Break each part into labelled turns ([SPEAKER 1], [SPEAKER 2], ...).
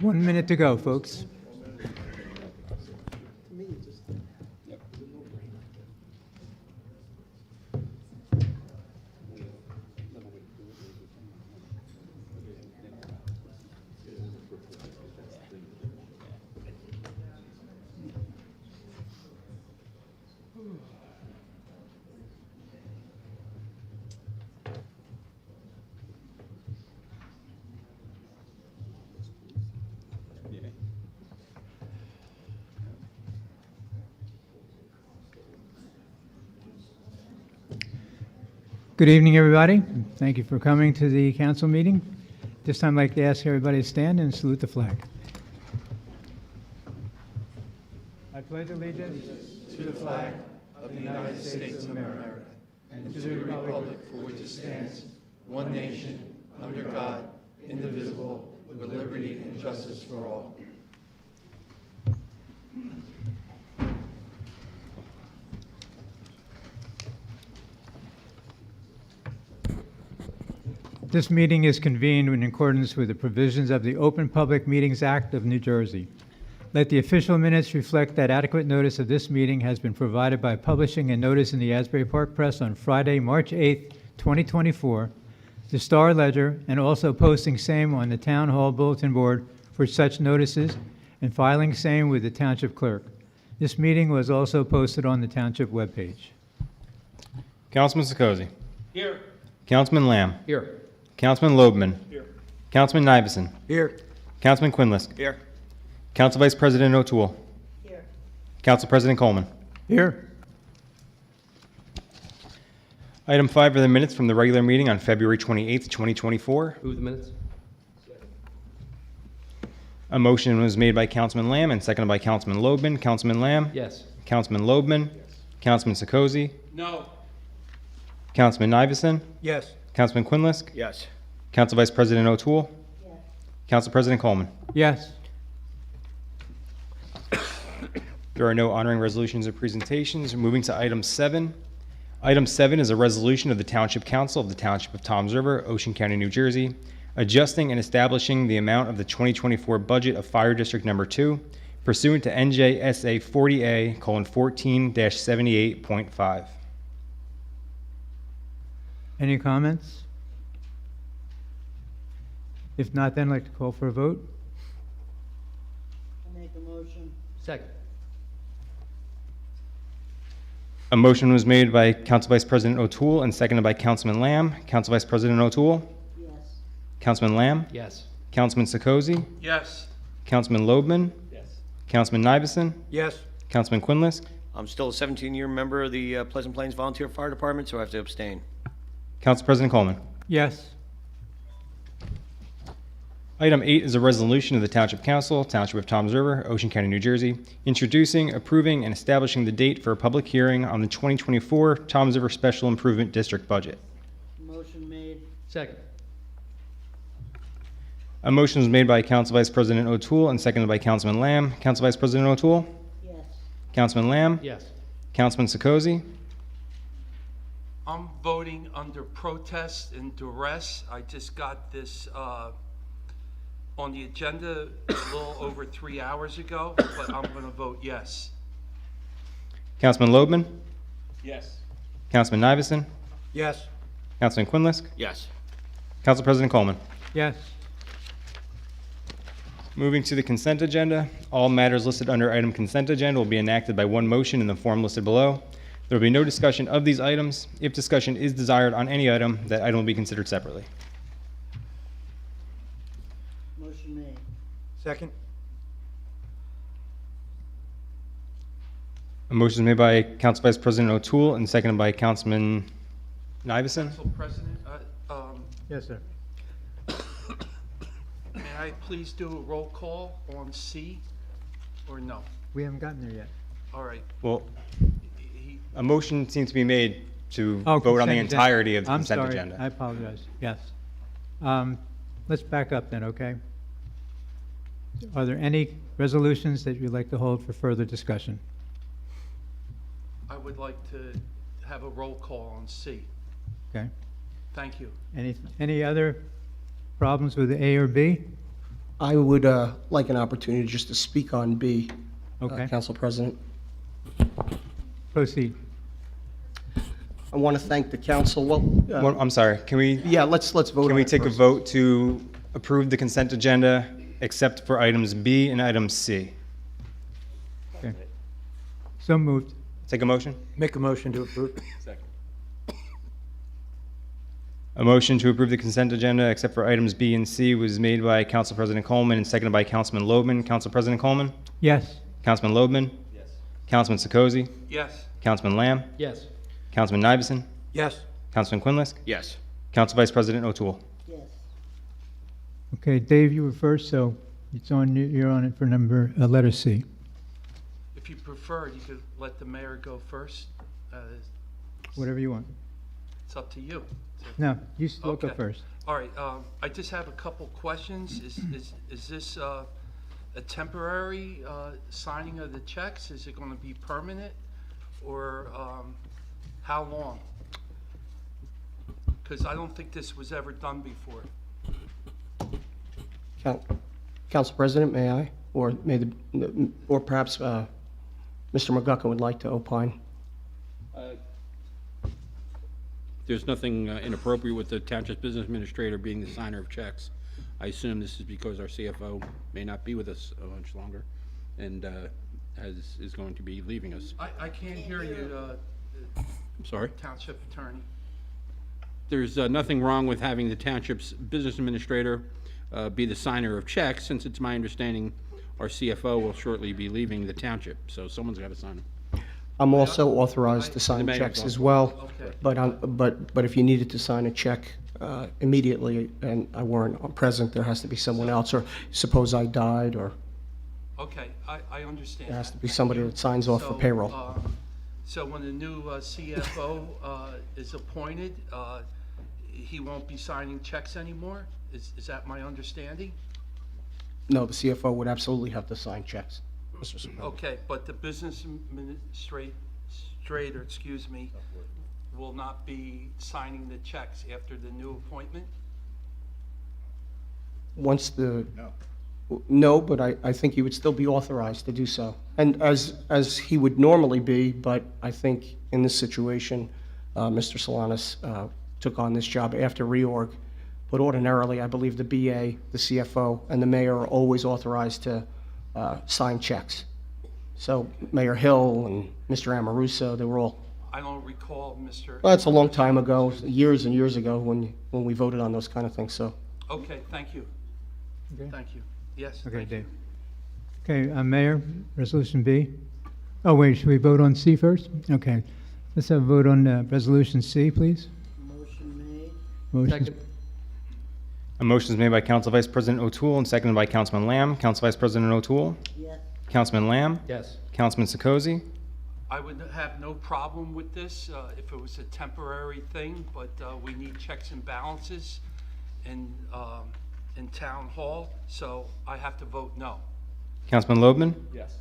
[SPEAKER 1] 1 minute to go, folks. Good evening, everybody. Thank you for coming to the council meeting. This time I'd like to ask everybody to stand and salute the flag. I pledge allegiance
[SPEAKER 2] to the flag of the United States of America and to the republic for which it stands, one nation, under God, indivisible, with liberty and justice for all.
[SPEAKER 1] This meeting is convened in accordance with the provisions of the Open Public Meetings Act of New Jersey. Let the official minutes reflect that adequate notice of this meeting has been provided by publishing a notice in the Asbury Park Press on Friday, March 8, 2024, the Star Ledger, and also posting same on the Town Hall Bulletin Board for such notices and filing same with the Township Clerk. This meeting was also posted on the Township webpage.
[SPEAKER 3] Councilman Sikosi.
[SPEAKER 2] Here.
[SPEAKER 3] Councilman Lamb.
[SPEAKER 2] Here.
[SPEAKER 3] Councilman Loebman.
[SPEAKER 2] Here.
[SPEAKER 3] Councilman Nivison.
[SPEAKER 2] Here.
[SPEAKER 3] Councilman Quinlisk.
[SPEAKER 2] Here.
[SPEAKER 3] Council Vice President O'Toole.
[SPEAKER 4] Here.
[SPEAKER 3] Council President Coleman.
[SPEAKER 1] Here.
[SPEAKER 3] Item 5 are the minutes from the regular meeting on February 28th, 2024.
[SPEAKER 2] Move the minutes.
[SPEAKER 3] A motion was made by Councilman Lamb and seconded by Councilman Loebman. Councilman Lamb?
[SPEAKER 2] Yes.
[SPEAKER 3] Councilman Loebman?
[SPEAKER 2] Yes.
[SPEAKER 3] Councilman Sikosi?
[SPEAKER 2] No.
[SPEAKER 3] Councilman Nivison?
[SPEAKER 2] Yes.
[SPEAKER 3] Councilman Quinlisk?
[SPEAKER 2] Yes.
[SPEAKER 3] Council Vice President O'Toole?
[SPEAKER 4] Yes.
[SPEAKER 3] Council President Coleman.
[SPEAKER 1] Yes.
[SPEAKER 3] There are no honoring resolutions or presentations. Moving to item 7. Item 7 is a resolution of the Township Council of the Township of Toms River, Ocean County, New Jersey, adjusting and establishing the amount of the 2024 budget of Fire District Number 2 pursuant to NJSA 40A:14-78.5.
[SPEAKER 1] Any comments? If not, then I'd like to call for a vote.
[SPEAKER 4] I make a motion.
[SPEAKER 2] Second.
[SPEAKER 3] A motion was made by Council Vice President O'Toole and seconded by Councilman Lamb. Council Vice President O'Toole?
[SPEAKER 4] Yes.
[SPEAKER 3] Councilman Lamb?
[SPEAKER 2] Yes.
[SPEAKER 3] Councilman Sikosi?
[SPEAKER 2] Yes.
[SPEAKER 3] Councilman Loebman?
[SPEAKER 2] Yes.
[SPEAKER 3] Councilman Nivison?
[SPEAKER 2] Yes.
[SPEAKER 3] Councilman Quinlisk?
[SPEAKER 5] I'm still a 17-year member of the Pleasant Plains Volunteer Fire Department, so I have to abstain.
[SPEAKER 3] Council President Coleman.
[SPEAKER 1] Yes.
[SPEAKER 3] Item 8 is a resolution of the Township Council, Township of Toms River, Ocean County, New Jersey, introducing, approving, and establishing the date for a public hearing on the 2024 Toms River Special Improvement District budget.
[SPEAKER 4] Motion made.
[SPEAKER 2] Second.
[SPEAKER 3] A motion was made by Council Vice President O'Toole and seconded by Councilman Lamb. Council Vice President O'Toole?
[SPEAKER 4] Yes.
[SPEAKER 3] Councilman Lamb?
[SPEAKER 2] Yes.
[SPEAKER 3] Councilman Sikosi?
[SPEAKER 6] I'm voting under protest and duress. I just got this on the agenda a little over 3 hours ago, but I'm going to vote yes.
[SPEAKER 3] Councilman Loebman?
[SPEAKER 2] Yes.
[SPEAKER 3] Councilman Nivison?
[SPEAKER 2] Yes.
[SPEAKER 3] Councilman Quinlisk?
[SPEAKER 5] Yes.
[SPEAKER 3] Council President Coleman.
[SPEAKER 1] Yes.
[SPEAKER 3] Moving to the consent agenda, all matters listed under item consent agenda will be enacted by one motion in the form listed below. There will be no discussion of these items. If discussion is desired on any item, that item will be considered separately.
[SPEAKER 4] Motion made.
[SPEAKER 2] Second.
[SPEAKER 3] A motion is made by Council Vice President O'Toole and seconded by Councilman Nivison.
[SPEAKER 6] Council President,
[SPEAKER 1] Yes, sir.
[SPEAKER 6] may I please do a roll call on C, or no?
[SPEAKER 1] We haven't gotten there yet.
[SPEAKER 6] All right.
[SPEAKER 3] Well,
[SPEAKER 6] He-
[SPEAKER 3] a motion seems to be made to
[SPEAKER 1] Oh,
[SPEAKER 3] vote on the
[SPEAKER 1] consent agenda.
[SPEAKER 3] entirety of the
[SPEAKER 1] I'm
[SPEAKER 3] consent
[SPEAKER 1] sorry.
[SPEAKER 3] agenda.
[SPEAKER 1] I apologize. Yes. Let's back up then, okay? Are there any resolutions that you'd like to hold for further discussion?
[SPEAKER 6] I would like to have a roll call on C.
[SPEAKER 1] Okay.
[SPEAKER 6] Thank you.
[SPEAKER 1] Any other problems with A or B?
[SPEAKER 7] I would like an opportunity just to speak on B,
[SPEAKER 1] Okay.
[SPEAKER 7] Council President.
[SPEAKER 1] Proceed.
[SPEAKER 7] I want to thank the council. Well,
[SPEAKER 3] Well, I'm sorry,
[SPEAKER 7] yeah, let's vote on
[SPEAKER 3] can we
[SPEAKER 7] it
[SPEAKER 3] take a
[SPEAKER 7] first.
[SPEAKER 3] vote to approve the consent agenda except for items B and item C?
[SPEAKER 1] Okay. So moved.
[SPEAKER 3] Take a motion?
[SPEAKER 2] Make a motion to approve.
[SPEAKER 3] A motion to approve the consent agenda except for items B and C was made by Council President Coleman and seconded by Councilman Loebman. Council President Coleman?
[SPEAKER 1] Yes.
[SPEAKER 3] Councilman Loebman? Yes. Councilman Sokozy?
[SPEAKER 6] Yes.
[SPEAKER 3] Councilman Lamb?
[SPEAKER 2] Yes.
[SPEAKER 3] Councilman Nivison?
[SPEAKER 2] Yes.
[SPEAKER 3] Councilman Quinlisk?
[SPEAKER 5] Yes.
[SPEAKER 3] Council Vice President O'Toole?
[SPEAKER 4] Yes.
[SPEAKER 1] Okay, Dave, you were first, so you're on it for letter C.
[SPEAKER 6] If you prefer, you could let the mayor go first.
[SPEAKER 1] Whatever you want.
[SPEAKER 6] It's up to you.
[SPEAKER 1] No, you still go
[SPEAKER 6] Okay.
[SPEAKER 1] first.
[SPEAKER 6] All right, I just have a couple questions. Is this a temporary signing of the checks? Is it going to be permanent? Or how long? Because I don't think this was ever done before.
[SPEAKER 7] Council President, may I? Or or perhaps Mr. McGuckin would like to opine.
[SPEAKER 8] There's nothing inappropriate with the Township Business Administrator being the signer of checks. I assume this is because our CFO may not be with us much longer and is going to be leaving us.
[SPEAKER 6] I can't hear you,
[SPEAKER 8] I'm sorry?
[SPEAKER 6] Township Attorney.
[SPEAKER 8] There's nothing wrong with having the Township's Business Administrator be the signer of checks, since it's my understanding our CFO will shortly be leaving the Township, so someone's got to sign them.
[SPEAKER 7] I'm also authorized to sign
[SPEAKER 8] The mayor's
[SPEAKER 7] checks as
[SPEAKER 8] also-
[SPEAKER 7] well,
[SPEAKER 6] Okay.
[SPEAKER 7] but if you needed to sign a check immediately and I weren't present, there has to be someone else, or suppose I died, or
[SPEAKER 6] Okay, I understand.
[SPEAKER 7] there has to
[SPEAKER 6] that.
[SPEAKER 7] be
[SPEAKER 6] Thank
[SPEAKER 7] somebody
[SPEAKER 6] you.
[SPEAKER 7] that signs off for
[SPEAKER 6] So,
[SPEAKER 7] payroll.
[SPEAKER 6] So when the new CFO is appointed, he won't be signing checks anymore? Is that my understanding?
[SPEAKER 7] No, the CFO would absolutely have to sign checks, Mr. Sokolos.
[SPEAKER 6] Okay, but the business administrator, excuse me, will not be signing the checks after the new appointment?
[SPEAKER 7] Once the... No, but I think he would still be authorized to do so. And as he would normally be, but I think in this situation, Mr. Solanas took on this job after reorg. But ordinarily, I believe the BA, the CFO, and the mayor are always authorized to sign checks. So Mayor Hill and Mr. Amoruso, they were all...
[SPEAKER 6] I don't recall, Mr.
[SPEAKER 7] Well, that's a long time ago, years and years ago, when we voted on those kind of things, so...
[SPEAKER 6] Okay, thank you.
[SPEAKER 1] Okay.
[SPEAKER 6] Thank you. Yes,
[SPEAKER 1] Okay,
[SPEAKER 6] thank you.
[SPEAKER 1] Dave. Okay, Mayor, Resolution B. Oh, wait, should we vote on C first? Okay. Let's have a vote on Resolution C, please.
[SPEAKER 4] Motion made.
[SPEAKER 1] Motion.
[SPEAKER 3] A motion is made by Council Vice President O'Toole and seconded by Councilman Lamb. Council Vice President O'Toole?
[SPEAKER 4] Yes.
[SPEAKER 3] Councilman Lamb?
[SPEAKER 2] Yes.
[SPEAKER 3] Councilman Sokozy?
[SPEAKER 6] I would have no problem with this if it was a temporary thing, but we need checks and balances in Town Hall, so I have to vote no.
[SPEAKER 3] Councilman Loebman?
[SPEAKER 2] Yes.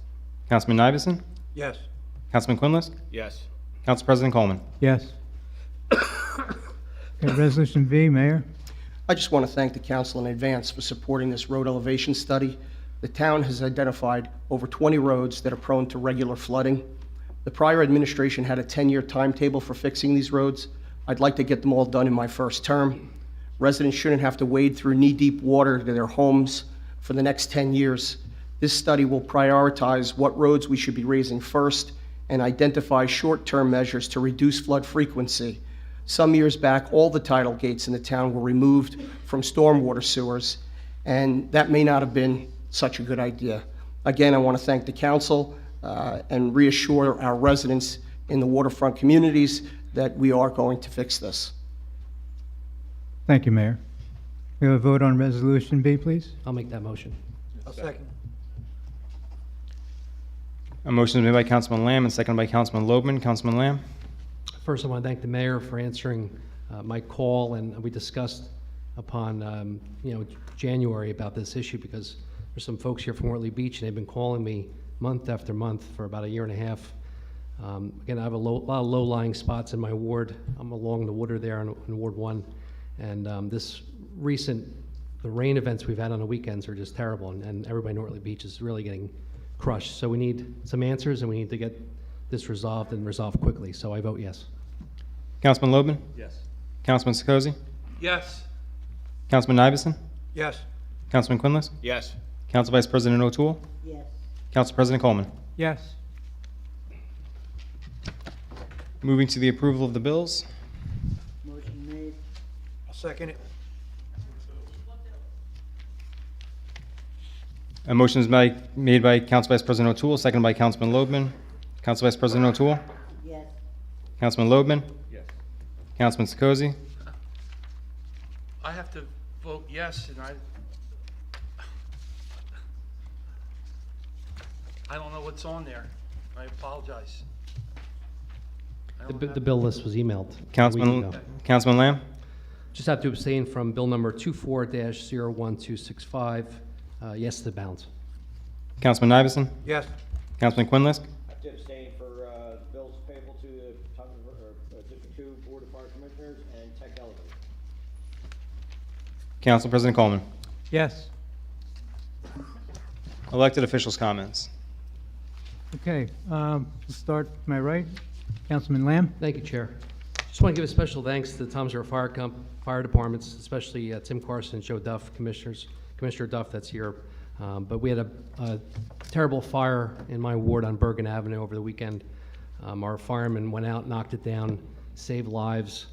[SPEAKER 3] Councilman Nivison?
[SPEAKER 2] Yes.
[SPEAKER 3] Councilman Quinlisk?
[SPEAKER 5] Yes.
[SPEAKER 3] Council President Coleman?
[SPEAKER 1] Yes. Okay, Resolution B, Mayor.
[SPEAKER 7] I just want to thank the council in advance for supporting this road elevation study. The town has identified over 20 roads that are prone to regular flooding. The prior administration had a 10-year timetable for fixing these roads. I'd like to get them all done in my first term. Residents shouldn't have to wade through knee-deep water to their homes for the next 10 years. This study will prioritize what roads we should be raising first and identify short-term measures to reduce flood frequency. Some years back, all the tidal gates in the town were removed from stormwater sewers, and that may not have been such a good idea. Again, I want to thank the council and reassure our residents in the waterfront communities that we are going to fix this.
[SPEAKER 1] Thank you, Mayor. We have a vote on Resolution B, please.
[SPEAKER 2] I'll make that motion. I'll second.
[SPEAKER 3] A motion is made by Councilman Lamb and seconded by Councilman Loebman. Councilman Lamb?
[SPEAKER 9] First, I want to thank the mayor for answering my call, and we discussed upon, January about this issue, because there's some folks here from Wortley Beach, and they've been calling me month after month for about a year and a half. Again, I have a lot of low-lying spots in my ward. I'm along the water there in Ward 1, and this recent the rain events we've had on the weekends are just terrible, and everybody in Nortley Beach is really getting crushed. So we need some answers, and we need to get this resolved and resolved quickly. So I vote yes.
[SPEAKER 3] Councilman Loban?
[SPEAKER 2] Yes.
[SPEAKER 3] Councilman Sekozy?
[SPEAKER 6] Yes.
[SPEAKER 3] Councilman Iveson?
[SPEAKER 2] Yes.
[SPEAKER 3] Councilman Quinlis?
[SPEAKER 5] Yes.
[SPEAKER 3] Council Vice President O'Toole?
[SPEAKER 4] yes,
[SPEAKER 3] Council President Coleman?
[SPEAKER 1] Yes.
[SPEAKER 3] Moving to the approval of the bills.
[SPEAKER 4] motion made,
[SPEAKER 2] I'll second it.
[SPEAKER 3] A motion is made by Council Vice President O'Toole, seconded by Councilman Loban. Council Vice President O'Toole?
[SPEAKER 4] yes,
[SPEAKER 3] Councilman Loban?
[SPEAKER 2] Yes.
[SPEAKER 3] Councilman Sekozy?
[SPEAKER 6] I have to vote yes, and I don't know what's on there. I apologize. I don't
[SPEAKER 9] The
[SPEAKER 6] have-
[SPEAKER 9] bill list was emailed a week ago.
[SPEAKER 3] Councilman Lamb?
[SPEAKER 9] Just have to abstain from bill number 24-01265. Yes to the balance.
[SPEAKER 3] Councilman Iveson?
[SPEAKER 2] Yes.
[SPEAKER 3] Councilman Quinlis?
[SPEAKER 5] I have to abstain for bills payable to the District 2 Board of Fire Commissioners and Tech Elevator.
[SPEAKER 3] Council President Coleman?
[SPEAKER 1] Yes.
[SPEAKER 3] Elected officials' comments.
[SPEAKER 1] Okay, we'll start to my right. Councilman Lamb?
[SPEAKER 9] Thank you, Chair. Just want to give a special thanks to the Toms River Fire Departments, especially Tim Carson, Joe Duff, Commissioner Duff that's here. But we had a terrible fire in my ward on Bergen Avenue over the weekend. Our firemen went out, knocked it down, saved lives.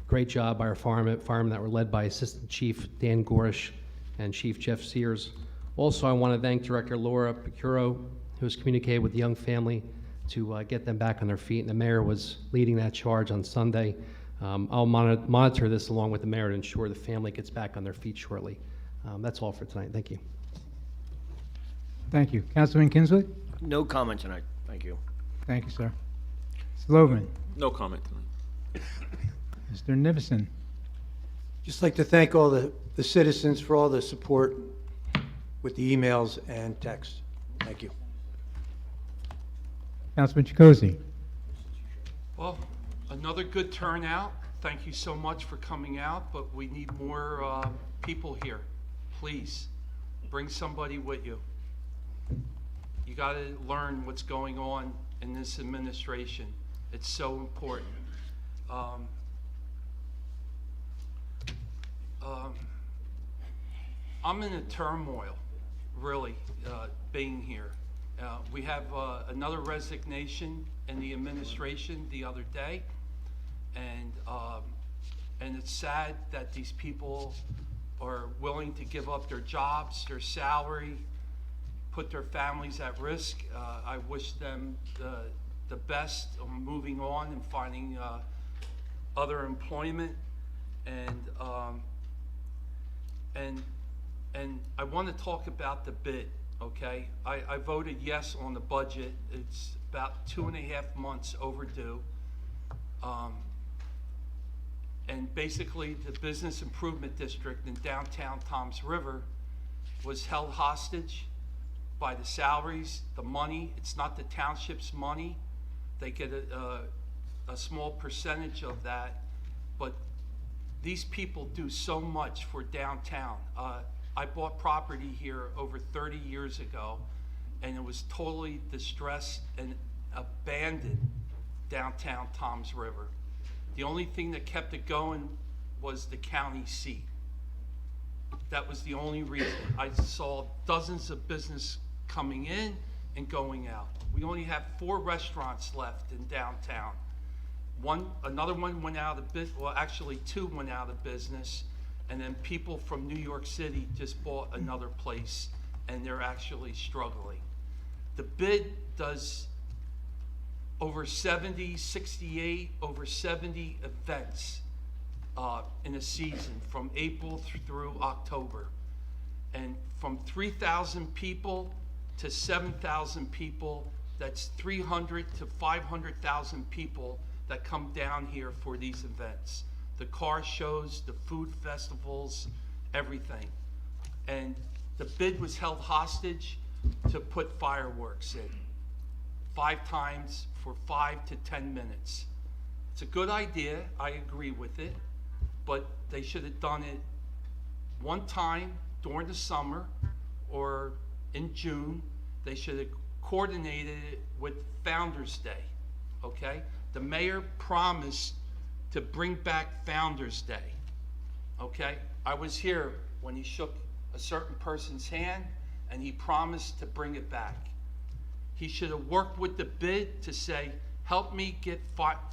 [SPEAKER 9] Great job by our firemen that were led by Assistant Chief Dan Gorish and Chief Jeff Sears. Also, I want to thank Director Laura Picuro, who has communicated with the young family to get them back on their feet, and the mayor was leading that charge on Sunday. I'll monitor this along with the mayor to ensure the family gets back on their feet shortly. That's all for tonight. Thank you.
[SPEAKER 1] Thank you. Councilman Kinswick?
[SPEAKER 5] No comment tonight. Thank you.
[SPEAKER 1] Thank you, sir. Mr. Logan?
[SPEAKER 8] No comment tonight.
[SPEAKER 1] Mr. Nivison?
[SPEAKER 2] Just like to thank all the citizens for all the support with the emails and text. Thank you.
[SPEAKER 1] Councilman Chakosy?
[SPEAKER 6] Well, another good turnout. Thank you so much for coming out, but we need more people here. Please, bring somebody with you. You got to learn what's going on in this administration. It's so important. I'm in a turmoil, really, being here. We have another resignation in the administration the other day, and it's sad that these people are willing to give up their jobs, their salary, put their families at risk. I wish them the best on moving on and finding other employment, and I want to talk about the bid. Okay, I voted yes on the budget. It's about 2.5 months overdue. And basically the Business Improvement District in downtown Toms River was held hostage by the salaries, the money. It's not the township's money. They get a small percentage of that, but these people do so much for downtown. I bought property here over 30 years ago, and it was totally distressed and abandoned downtown Toms River. The only thing that kept it going was the county seat. That was the only reason. I saw dozens of business coming in and going out. We only have 4 restaurants left in downtown. Another one went out of business. Well, actually 2 went out of business. And then people from New York City just bought another place, and they're actually struggling. The bid does over 70 events in a season from April through October. And from 3,000 people to 7,000 people, that's 300 to 500,000 people that come down here for these events. The car shows, the food festivals, everything. And the bid was held hostage to put fireworks in 5 times for 5 to 10 minutes. It's a good idea, I agree with it, but they should have done it one time during the summer or in June, they should have coordinated it with Founder's Day, okay? The mayor promised to bring back Founder's Day, okay? I was here when he shook a certain person's hand and he promised to bring it back. He should have worked with the bid to say, help me get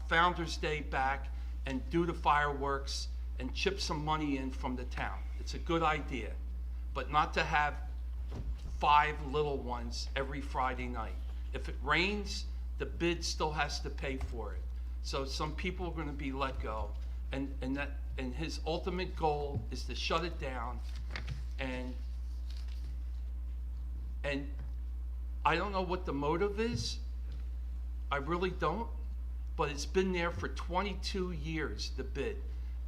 [SPEAKER 6] Founder's Day back and do the fireworks and chip some money in from the town. It's a good idea, but not to have 5 little ones every Friday night. If it rains, the bid still has to pay for it. So some people are gonna be let go, and his ultimate goal is to shut it down, and I don't know what the motive is. I really don't, but it's been there for 22 years, the bid,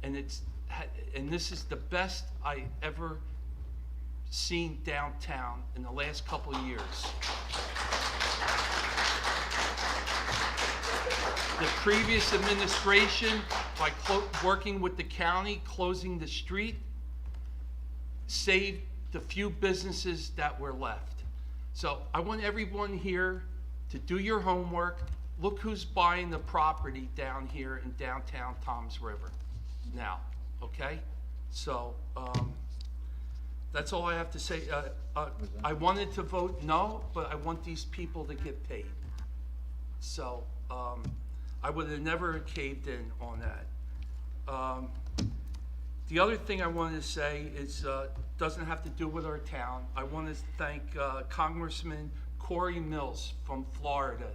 [SPEAKER 6] and this is the best I ever seen downtown in the last couple of years. The previous administration, by working with the county, closing the street, saved the few businesses that were left. So I want everyone here to do your homework. Look who's buying the property down here in downtown Toms River now, okay? So that's all I have to say. I wanted to vote no, but I want these people to get paid. So I would have never caved in on that. The other thing I wanted to say is, doesn't have to do with our town. I want to thank Congressman Corey Mills from Florida.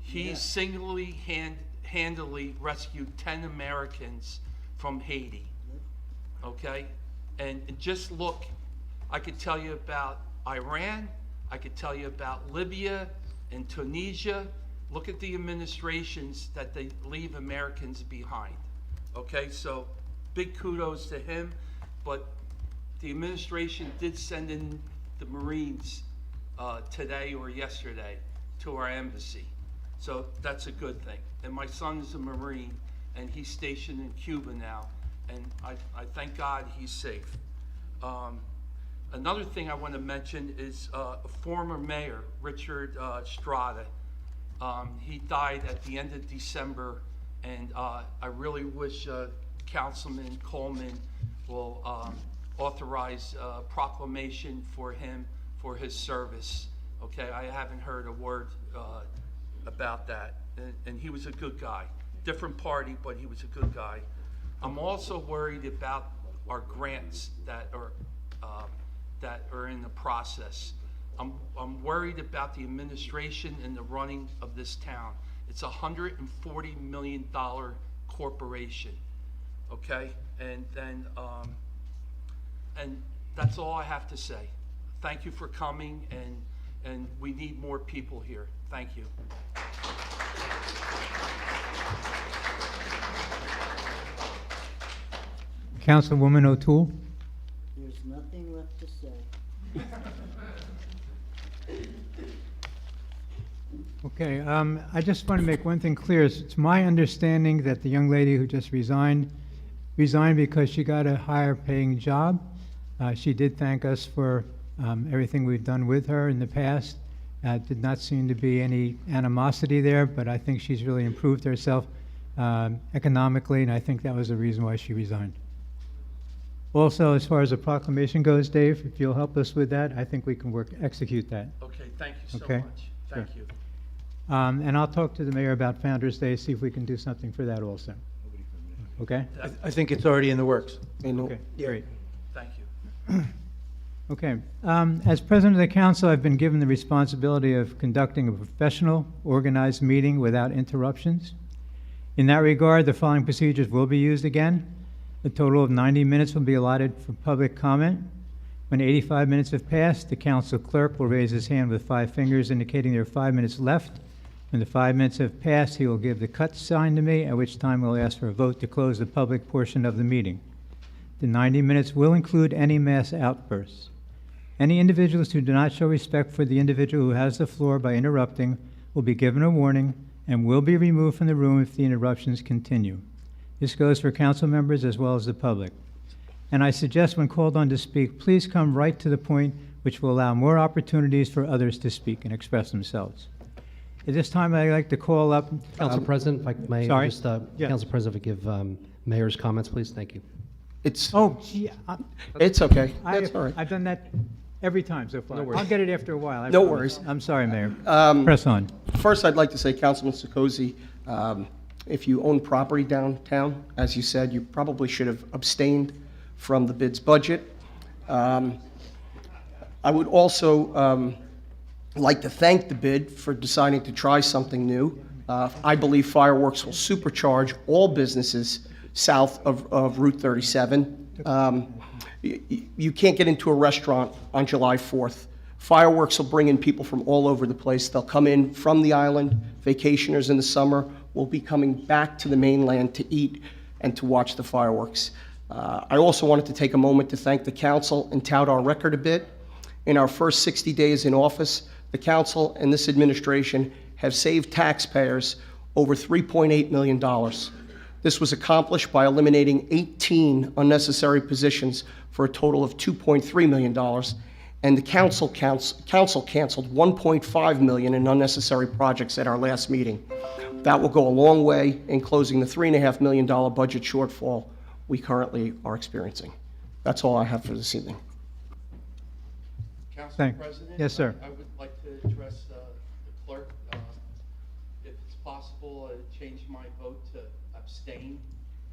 [SPEAKER 6] He single-handedly rescued 10 Americans from Haiti, okay? And just look, I could tell you about Iran, I could tell you about Libya and Tunisia. Look at the administrations that they leave Americans behind, okay? So big kudos to him, but the administration did send in the Marines today or yesterday to our embassy. So that's a good thing. And my son is a Marine, and he's stationed in Cuba now, and I thank God he's safe. Another thing I want to mention is a former mayor, Richard Strada. He died at the end of December, and I really wish Councilman Coleman will authorize a proclamation for him for his service. Okay, I haven't heard a word about that, and he was a good guy. Different party, but he was a good guy. I'm also worried about our grants that are in the process. I'm worried about the administration and the running of this town. It's a $140 million corporation, okay? And then, and that's all I have to say. Thank you for coming, and we need more people here. Thank you.
[SPEAKER 1] Councilwoman O'Toole?
[SPEAKER 4] There's nothing left to say.
[SPEAKER 1] Okay, I just want to make one thing clear. It's my understanding that the young lady who just resigned because she got a higher paying job. She did thank us for everything we've done with her in the past. Did not seem to be any animosity there, but I think she's really improved herself economically, and I think that was the reason why she resigned. Also, as far as the proclamation goes, Dave, if you'll help us with that, I think we can execute that.
[SPEAKER 6] Okay, thank you so
[SPEAKER 1] Okay.
[SPEAKER 6] much. Thank you.
[SPEAKER 1] And I'll talk to the mayor about Founder's Day, see if we can do something for that also. Okay?
[SPEAKER 2] I think it's already in the works.
[SPEAKER 1] Okay, great.
[SPEAKER 6] Thank you.
[SPEAKER 1] Okay. As president of the council, I've been given the responsibility of conducting a professional, organized meeting without interruptions. In that regard, the following procedures will be used again. A total of 90 minutes will be allotted for public comment. When 85 minutes have passed, the council clerk will raise his hand with 5 fingers indicating there are 5 minutes left. When the 5 minutes have passed, he will give the cut sign to me, at which time we'll ask for a vote to close the public portion of the meeting. The 90 minutes will include any mass outbursts. Any individuals who do not show respect for the individual who has the floor by interrupting will be given a warning and will be removed from the room if the interruptions continue. This goes for council members as well as the public. and I suggest when called on to speak, please come right to the point, which will allow more opportunities for others to speak and express themselves. At this time, I'd like to call up...
[SPEAKER 9] Council President, if I may,
[SPEAKER 1] sorry?
[SPEAKER 9] just,
[SPEAKER 1] Yeah.
[SPEAKER 9] Council President, if I give Mayor's comments, please, thank you.
[SPEAKER 7] It's,
[SPEAKER 1] Oh, gee,
[SPEAKER 7] it's okay. That's all right.
[SPEAKER 1] I've done that every time so far.
[SPEAKER 9] No worries.
[SPEAKER 1] I'll get it after a while. I
[SPEAKER 7] No
[SPEAKER 1] promise.
[SPEAKER 7] worries.
[SPEAKER 1] I'm sorry, Mayor. Press on.
[SPEAKER 7] First, I'd like to say, Councilman Sikosi, if you own property downtown, as you said, you probably should have abstained from the bid's budget. I would also like to thank the bid for deciding to try something new. I believe fireworks will supercharge all businesses south of Route 37. You can't get into a restaurant on July 4th. Fireworks will bring in people from all over the place. They'll come in from the island. Vacationers in the summer will be coming back to the mainland to eat and to watch the fireworks. I also wanted to take a moment to thank the council and tout our record a bit. In our first 60 days in office, the council and this administration have saved taxpayers over $3.8 million. This was accomplished by eliminating 18 unnecessary positions for a total of $2.3 million, and the council canceled $1.5 million in unnecessary projects at our last meeting. That will go a long way in closing the $3.5 million budget shortfall we currently are experiencing. That's all I have for this evening.
[SPEAKER 6] Council
[SPEAKER 1] Thank-
[SPEAKER 6] President?
[SPEAKER 1] yes, sir.
[SPEAKER 6] I would like to address the clerk. If it's possible, change my vote to abstain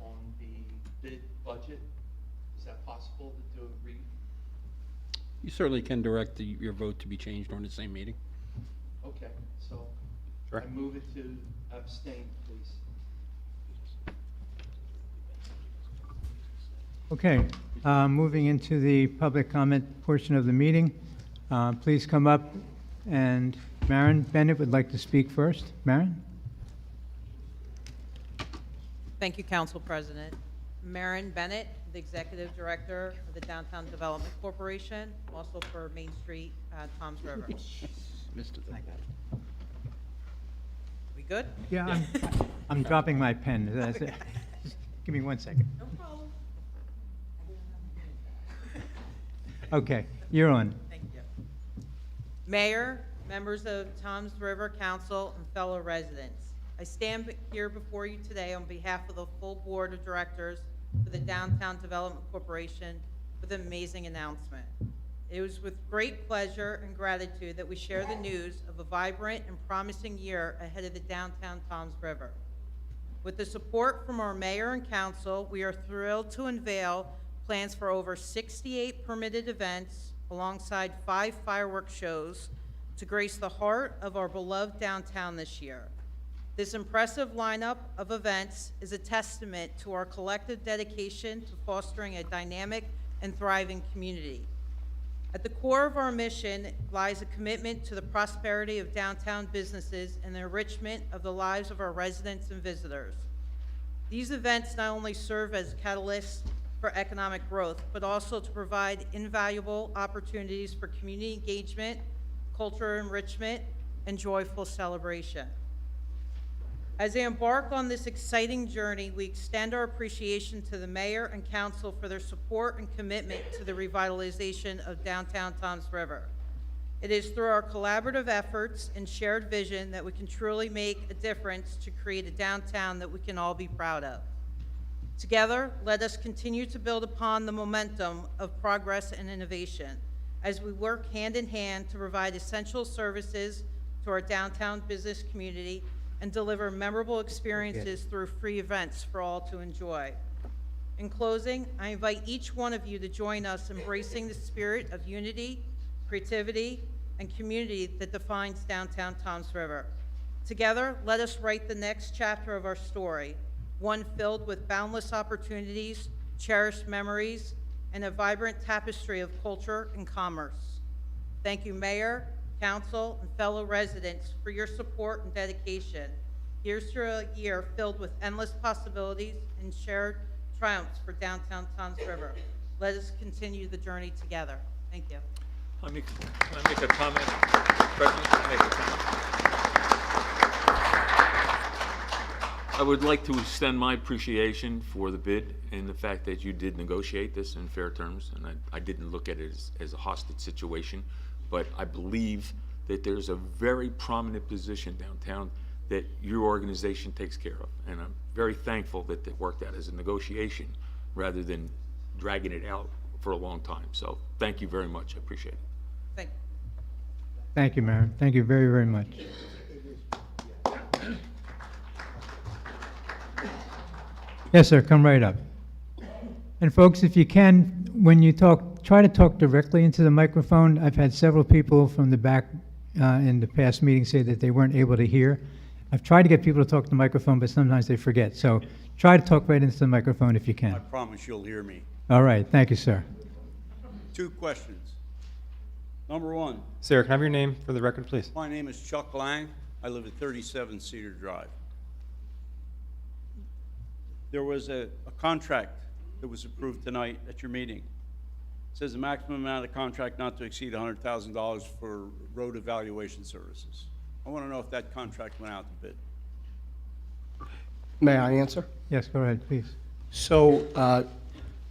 [SPEAKER 6] on the bid budget. Is that possible to do a read?
[SPEAKER 8] You certainly can direct your vote to be changed during the same meeting.
[SPEAKER 6] Okay, so
[SPEAKER 3] Sure.
[SPEAKER 6] I move it to abstain, please.
[SPEAKER 1] Okay, moving into the public comment portion of the meeting. Please come up, and Maren Bennett would like to speak first. Maren?
[SPEAKER 10] Thank you, Council President. Maren Bennett, the Executive Director of the Downtown Development Corporation, also for Main Street, Toms River. We good?
[SPEAKER 1] Yeah, I'm dropping my pen. That's it. Just give me 1 second.
[SPEAKER 10] No problem.
[SPEAKER 1] Okay, you're on.
[SPEAKER 10] Thank you. Mayor, members of Toms River Council, and fellow residents, I stand here before you today on behalf of the full Board of Directors for the Downtown Development Corporation with an amazing announcement. It was with great pleasure and gratitude that we share the news of a vibrant and promising year ahead of the downtown Toms River. With the support from our mayor and council, we are thrilled to unveil plans for over 68 permitted events alongside 5 fireworks shows to grace the heart of our beloved downtown this year. This impressive lineup of events is a testament to our collective dedication to fostering a dynamic and thriving community. At the core of our mission lies a commitment to the prosperity of downtown businesses and the enrichment of the lives of our residents and visitors. These events not only serve as catalysts for economic growth, but also to provide invaluable opportunities for community engagement, cultural enrichment, and joyful celebration. As they embark on this exciting journey, we extend our appreciation to the mayor and council for their support and commitment to the revitalization of downtown Toms River. It is through our collaborative efforts and shared vision that we can truly make a difference to create a downtown that we can all be proud of. Together, let us continue to build upon the momentum of progress and innovation as we work hand in hand to provide essential services to our downtown business community and deliver memorable experiences through free events for all to enjoy. In closing, I invite each one of you to join us embracing the spirit of unity, creativity, and community that defines downtown Toms River. Together, let us write the next chapter of our story, one filled with boundless opportunities, cherished memories, and a vibrant tapestry of culture and commerce. Thank you, Mayor, Council, and fellow residents for your support and dedication. Here's to a year filled with endless possibilities and shared triumphs for downtown Toms River. Let us continue the journey together. Thank you.
[SPEAKER 11] Can I make a comment? President, can I make a comment? I would like to extend my appreciation for the bid and the fact that you did negotiate this in fair terms, and I didn't look at it as a hostage situation, but I believe that there's a very prominent position downtown that your organization takes care of, and I'm very thankful that it worked out as a negotiation rather than dragging it out for a long time. So thank you very much. I appreciate it.
[SPEAKER 10] Thank
[SPEAKER 1] Thank you, Mayor. Thank you very, very much. Yes, sir, come right up. And folks, if you can, when you talk, try to talk directly into the microphone. I've had several people from the back in the past meeting say that they weren't able to hear. I've tried to get people to talk to the microphone, but sometimes they forget. So try to talk right into the microphone if you
[SPEAKER 12] I
[SPEAKER 1] can.
[SPEAKER 12] promise you'll hear me.
[SPEAKER 1] All right, thank you, sir.
[SPEAKER 12] 2 questions. Number 1,
[SPEAKER 3] Sir, can I have your name for the record, please?
[SPEAKER 12] my name is Chuck Lang. I live at 37 Cedar Drive. There was a contract that was approved tonight at your meeting. It says the maximum amount of the contract not to exceed $100,000 for road evaluation services. I want to know if that contract went out to bid.
[SPEAKER 7] May I answer?
[SPEAKER 1] Yes, go ahead, please.
[SPEAKER 7] So,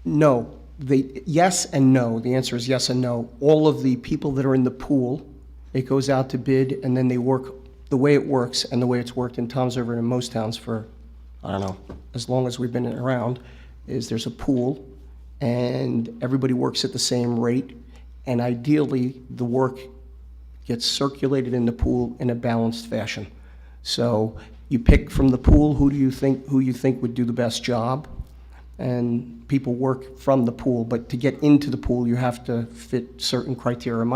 [SPEAKER 7] no. Yes and no. The answer is yes and no. All of the people that are in the pool, it goes out to bid, and then they work the way it works and the way it's worked in Toms River and in most towns for, I don't know, as long as we've been around, is there's a pool, and everybody works at the same rate, and ideally, the work gets circulated in the pool in a balanced fashion. So you pick from the pool who you think would do the best job, and people work from the pool. But to get into the pool, you have to fit certain criteria. Am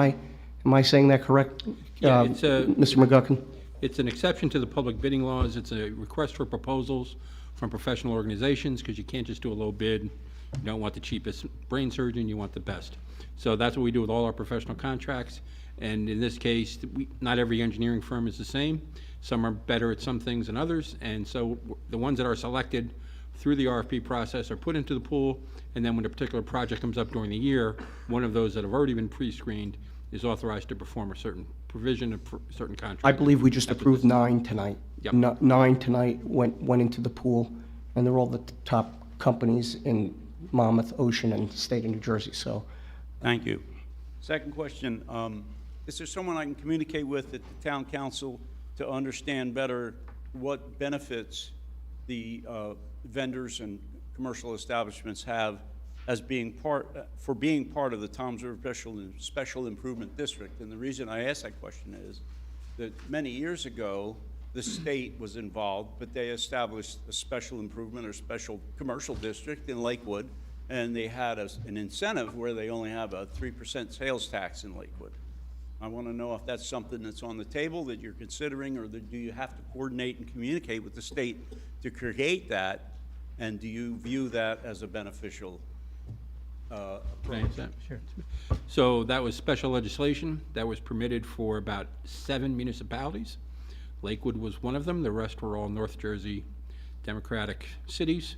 [SPEAKER 7] I saying that correct,
[SPEAKER 8] Yeah,
[SPEAKER 7] Mr. McGuckin?
[SPEAKER 8] It's an exception to the public bidding laws. It's a request for proposals from professional organizations, because you can't just do a low bid. You don't want the cheapest brain surgeon, you want the best. So that's what we do with all our professional contracts. And in this case, not every engineering firm is the same. Some are better at some things than others. And so the ones that are selected through the RFP process are put into the pool. And then when a particular project comes up during the year, one of those that have already been pre-screened is authorized to perform a certain provision of certain contract.
[SPEAKER 7] I believe we just approved 9 tonight.
[SPEAKER 8] Yep.
[SPEAKER 7] 9 tonight went into the pool, and they're all the top companies in Monmouth, Ocean, and the state of New Jersey, so.
[SPEAKER 12] Thank you. Second question, is there someone I can communicate with at the town council to understand better what benefits the vendors and commercial establishments have as being part of the Toms River Special Improvement District? And the reason I ask that question is that many years ago, the state was involved, but they established a special improvement or special commercial district in Lakewood, and they had an incentive where they only have a 3% sales tax in Lakewood. I want to know if that's something that's on the table that you're considering, or do you have to coordinate and communicate with the state to create that, and do you view that as a beneficial approach?
[SPEAKER 8] Sure. So that was special legislation that was permitted for about 7 municipalities. Lakewood was one of them. The rest were all North Jersey Democratic cities,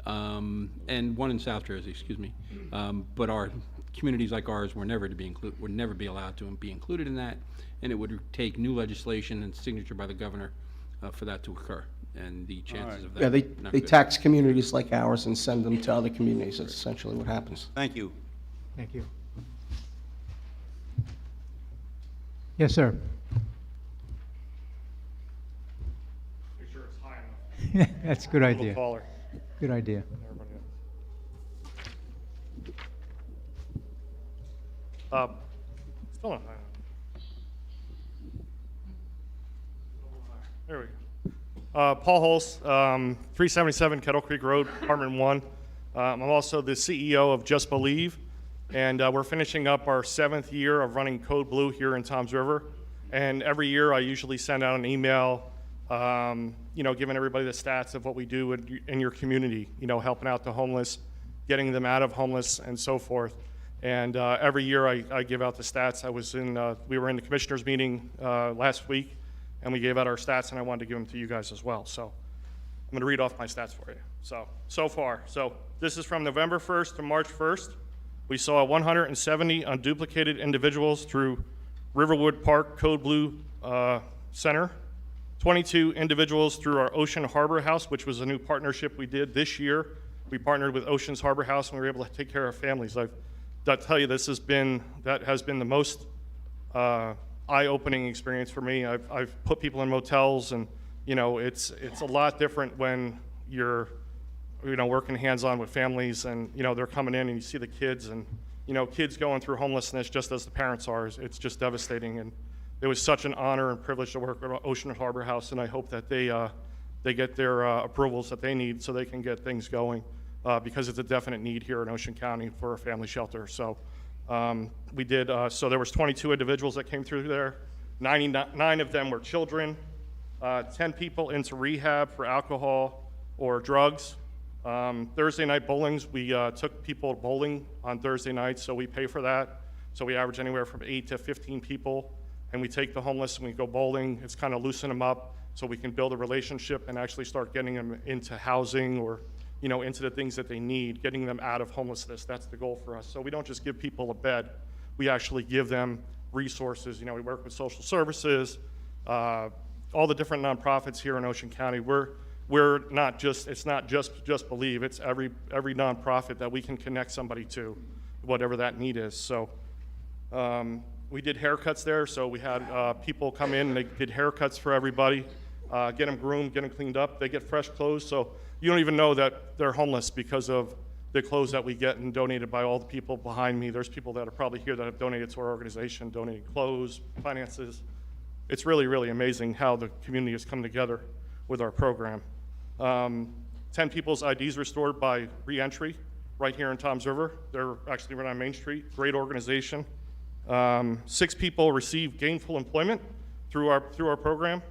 [SPEAKER 8] and one in South Jersey, excuse me. But our communities like ours were never be allowed to be included in that, and it would take new legislation and signature by the governor for that to occur. And the chances of that.
[SPEAKER 7] Yeah,
[SPEAKER 8] not
[SPEAKER 7] they
[SPEAKER 8] good.
[SPEAKER 7] tax communities like ours and send them to other communities. That's essentially what happens.
[SPEAKER 12] Thank you.
[SPEAKER 1] Thank you. Yes, sir.
[SPEAKER 13] Make sure it's high enough.
[SPEAKER 1] That's a good
[SPEAKER 13] A little
[SPEAKER 1] idea.
[SPEAKER 13] taller.
[SPEAKER 1] Good idea.
[SPEAKER 13] Everybody else. Still not high enough. There we go. Paul Holst, 377 Kettle Creek Road, Apartment 1. I'm also the CEO of Just Believe, and we're finishing up our 7th year of running Code Blue here in Toms River. And every year I usually send out an email, giving everybody the stats of what we do in your community, helping out the homeless, getting them out of homeless, and so forth. And every year I give out the stats. We were in the commissioners meeting last week, and we gave out our stats, and I wanted to give them to you guys as well. So I'm going to read off my stats for you. So far. So this is from November 1st to March 1st. We saw 170 unduplicated individuals through Riverwood Park Code Blue Center. 22 individuals through our Ocean Harbor House, which was a new partnership we did this year. We partnered with Ocean's Harbor House, and we were able to take care of families. I've got to tell you, that has been the most eye-opening experience for me. I've put people in motels, and it's a lot different when you're working hands-on with families, and they're coming in and you see the kids, and kids going through homelessness just as the parents are. It's just devastating, and it was such an honor and privilege to work at Ocean Harbor House, and I hope that they get their approvals that they need so they can get things going, because it's a definite need here in Ocean County for a family shelter. So we did. So there was 22 individuals that came through there. 99 of them were children. 10 people into rehab for alcohol or drugs. Thursday night bowlings, we took people bowling on Thursday nights, so we pay for that. So we average anywhere from 8 to 15 people, and we take the homeless and we go bowling. It's kind of loosen them up so we can build a relationship and actually start getting them into housing or into the things that they need, getting them out of homelessness. That's the goal for us. So we don't just give people a bed, we actually give them resources. We work with social services, all the different nonprofits here in Ocean County. We're not just, it's not just Believe, it's every nonprofit that we can connect somebody to, whatever that need is. So we did haircuts there, so we had people come in and they did haircuts for everybody, get them groomed, get them cleaned up. They get fresh clothes, so you don't even know that they're homeless because of the clothes that we get and donated by all the people behind me. There's people that are probably here that have donated to our organization, donated clothes, finances. It's really, really amazing how the community has come together with our program. 10 people's IDs restored by reentry right here in Toms River. They're actually right on Main Street. Great organization. 6 people received gainful employment through our program.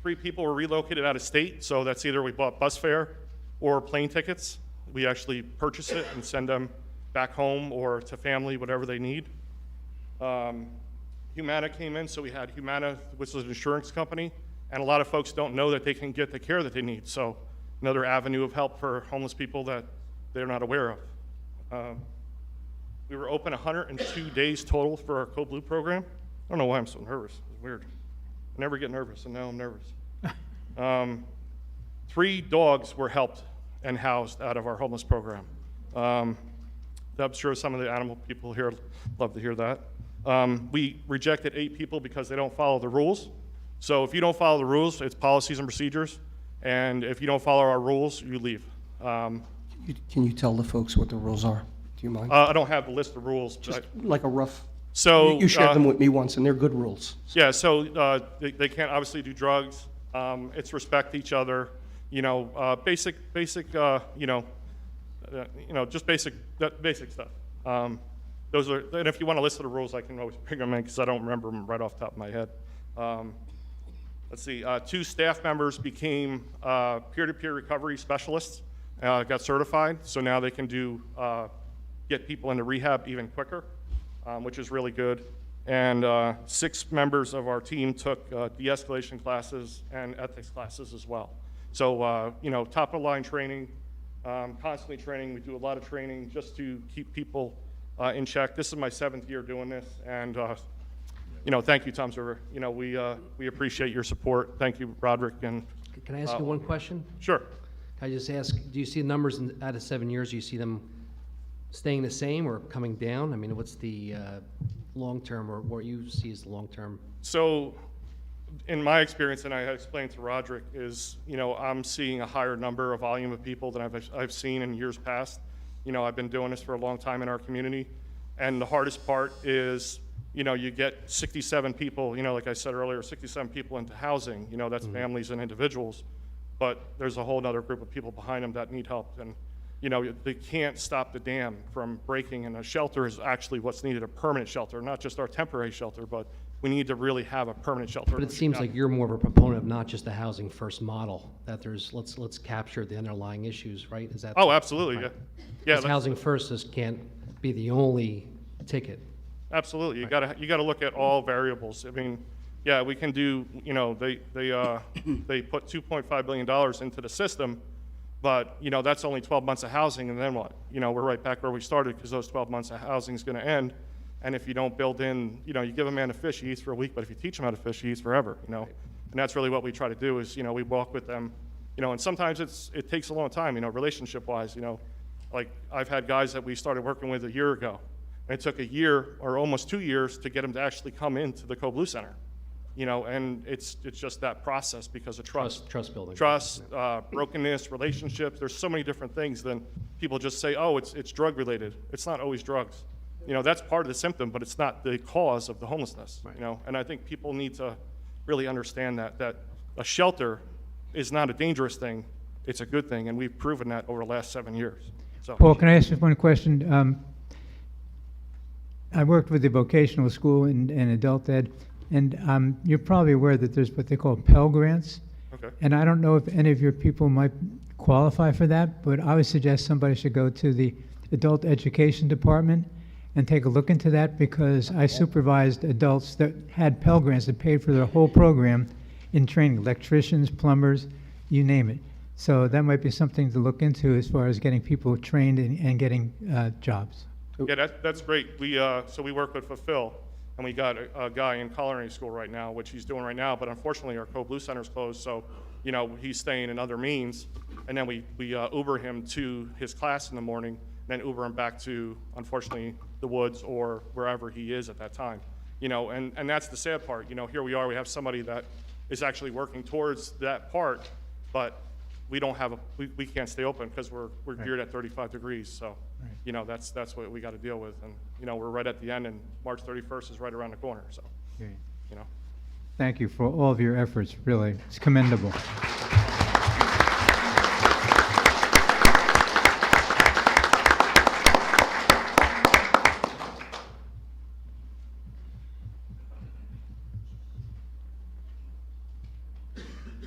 [SPEAKER 13] 3 people were relocated out of state, so that's either we bought bus fare or plane tickets. We actually purchase it and send them back home or to family, whatever they need. Humana came in, so we had Humana, which is an insurance company, and a lot of folks don't know that they can get the care that they need. So another avenue of help for homeless people that they're not aware of. We were open 102 days total for our Code Blue program. I don't know why I'm so nervous. It's weird. I never get nervous, and now I'm nervous. 3 dogs were helped and housed out of our homeless program. I'm sure some of the animal people here love to hear that. We rejected 8 people because they don't follow the rules. So if you don't follow the rules, it's policies and procedures. And if you don't follow our rules, you leave.
[SPEAKER 7] Can you tell the folks what the rules are? Do you mind?
[SPEAKER 13] I don't have the list of rules.
[SPEAKER 7] Just like a rough.
[SPEAKER 13] So
[SPEAKER 7] you shared them with me once, and they're good rules.
[SPEAKER 13] Yeah. So they can't obviously do drugs. It's respect each other. Basic. Just basic stuff. Those are. And if you want a list of the rules, I can always bring them in because I don't remember them right off the top of my head. Let's see. 2 staff members became peer-to-peer recovery specialists. Got certified, so now they can get people into rehab even quicker, which is really good. And 6 members of our team took de-escalation classes and ethics classes as well. So, top-of-the-line training, constantly training. We do a lot of training just to keep people in check. This is my 7th year doing this, and thank you, Toms River. We appreciate your support. Thank you, Roderick. And
[SPEAKER 9] Can I ask you one question?
[SPEAKER 13] Sure.
[SPEAKER 9] Can I just ask, do you see the numbers out of 7 years, do you see them staying the same or coming down? I mean, what's the long-term, or what you see as the long-term?
[SPEAKER 13] So, in my experience, and I explained to Roderick, is, I'm seeing a higher number, a volume of people than I've seen in years past. I've been doing this for a long time in our community, and the hardest part is, you get 67 people, like I said earlier, 67 people into housing, that's families and individuals, but there's a whole other group of people behind them that need help, and they can't stop the dam from breaking, and a shelter is actually what's needed, a permanent shelter, not just our temporary shelter, but we need to really have a permanent shelter.
[SPEAKER 9] But it seems like you're more of a proponent of not just the housing first model, that there's, let's capture the underlying issues, right? Is that?
[SPEAKER 13] Oh, absolutely,
[SPEAKER 9] right?
[SPEAKER 13] Yeah.
[SPEAKER 9] Because housing first just can't be the only ticket.
[SPEAKER 13] Absolutely, you gotta look at all variables. I mean, yeah, we can do, they put $2.5 billion into the system, but, that's only 12 months of housing, and then what? We're right back where we started because those 12 months of housing is gonna end, And if you don't build in, you give a man a fish, he eats for a week, but if you teach him how to fish, he eats forever, And that's really what we try to do is, we walk with them, and sometimes it takes a long time, relationship-wise, Like, I've had guys that we started working with a year ago, and it took a year or almost 2 years to get them to actually come into the Code Blue Center, and it's just that process because of trust.
[SPEAKER 9] Trust building.
[SPEAKER 13] Trust, brokenness, relationships, there's so many different things than people just say, oh, it's drug-related. It's not always drugs. That's part of the symptom, but it's not the cause of the homelessness, And I think people need to really understand that a shelter is not a dangerous thing, it's a good thing, and we've proven that over the last 7 years. So,
[SPEAKER 1] Paul, can I ask you one question? I worked with the vocational school and adult ed, and you're probably aware that there's what they call Pell Grants.
[SPEAKER 13] okay.
[SPEAKER 1] And I don't know if any of your people might qualify for that, but I would suggest somebody should go to the adult education department and take a look into that, because I supervised adults that had Pell Grants that paid for their whole program in training, electricians, plumbers, you name it. So that might be something to look into as far as getting people trained and getting jobs.
[SPEAKER 13] Yeah, that's great. So we work with Fulfill, and we got a guy in culinary school right now, which he's doing right now, but unfortunately our Code Blue Center's closed, so, he's staying in other means, and then we Uber him to his class in the morning, then Uber him back to, unfortunately, the woods or wherever he is at that time. And that's the sad part. Here we are, we have somebody that is actually working towards that part, but we don't have we can't stay open because we're geared at 35 degrees. So, that's what we got to deal with. And, we're right at the end, and March 31st is right around the corner. So,
[SPEAKER 1] Okay.
[SPEAKER 13] you know.
[SPEAKER 1] Thank you for all of your efforts, really. It's commendable.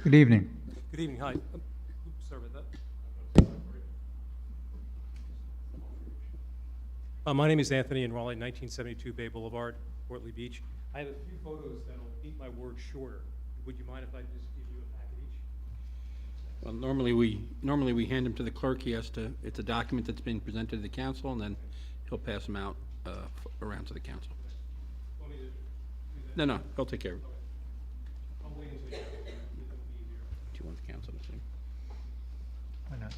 [SPEAKER 1] Good evening.
[SPEAKER 14] Good evening, hi. Oops, sorry about that. My name is Anthony in Raleigh, 1972 Bay Boulevard, Fort Lee Beach. I have a few photos that'll keep my words shorter. Would you mind if I just give you a packet each?
[SPEAKER 8] Well, normally we hand them to the clerk. It's a document that's being presented to the council, and then he'll pass them out around to the council.
[SPEAKER 14] Want me to do that?
[SPEAKER 8] No, he'll take care of it.
[SPEAKER 14] I'll wait until you have it. It'll be easier.
[SPEAKER 8] Do you want the council to see?
[SPEAKER 1] Why not?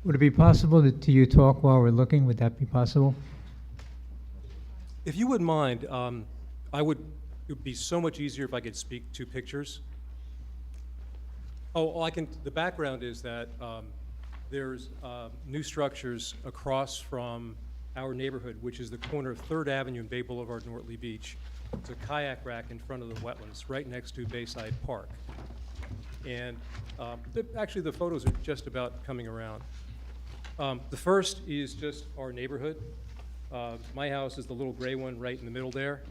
[SPEAKER 1] Would it be possible to you talk while we're looking? Would that be possible?
[SPEAKER 14] If you wouldn't mind, it would be so much easier if I could speak to pictures. The background is that there's new structures across from our neighborhood, which is the corner of 3rd Avenue and Bay Boulevard, North Lee Beach. It's a kayak rack in front of the wetlands, right next to Bayside Park. And actually, the photos are just about coming around. The first is just our neighborhood. My house is the little gray one right in the middle there.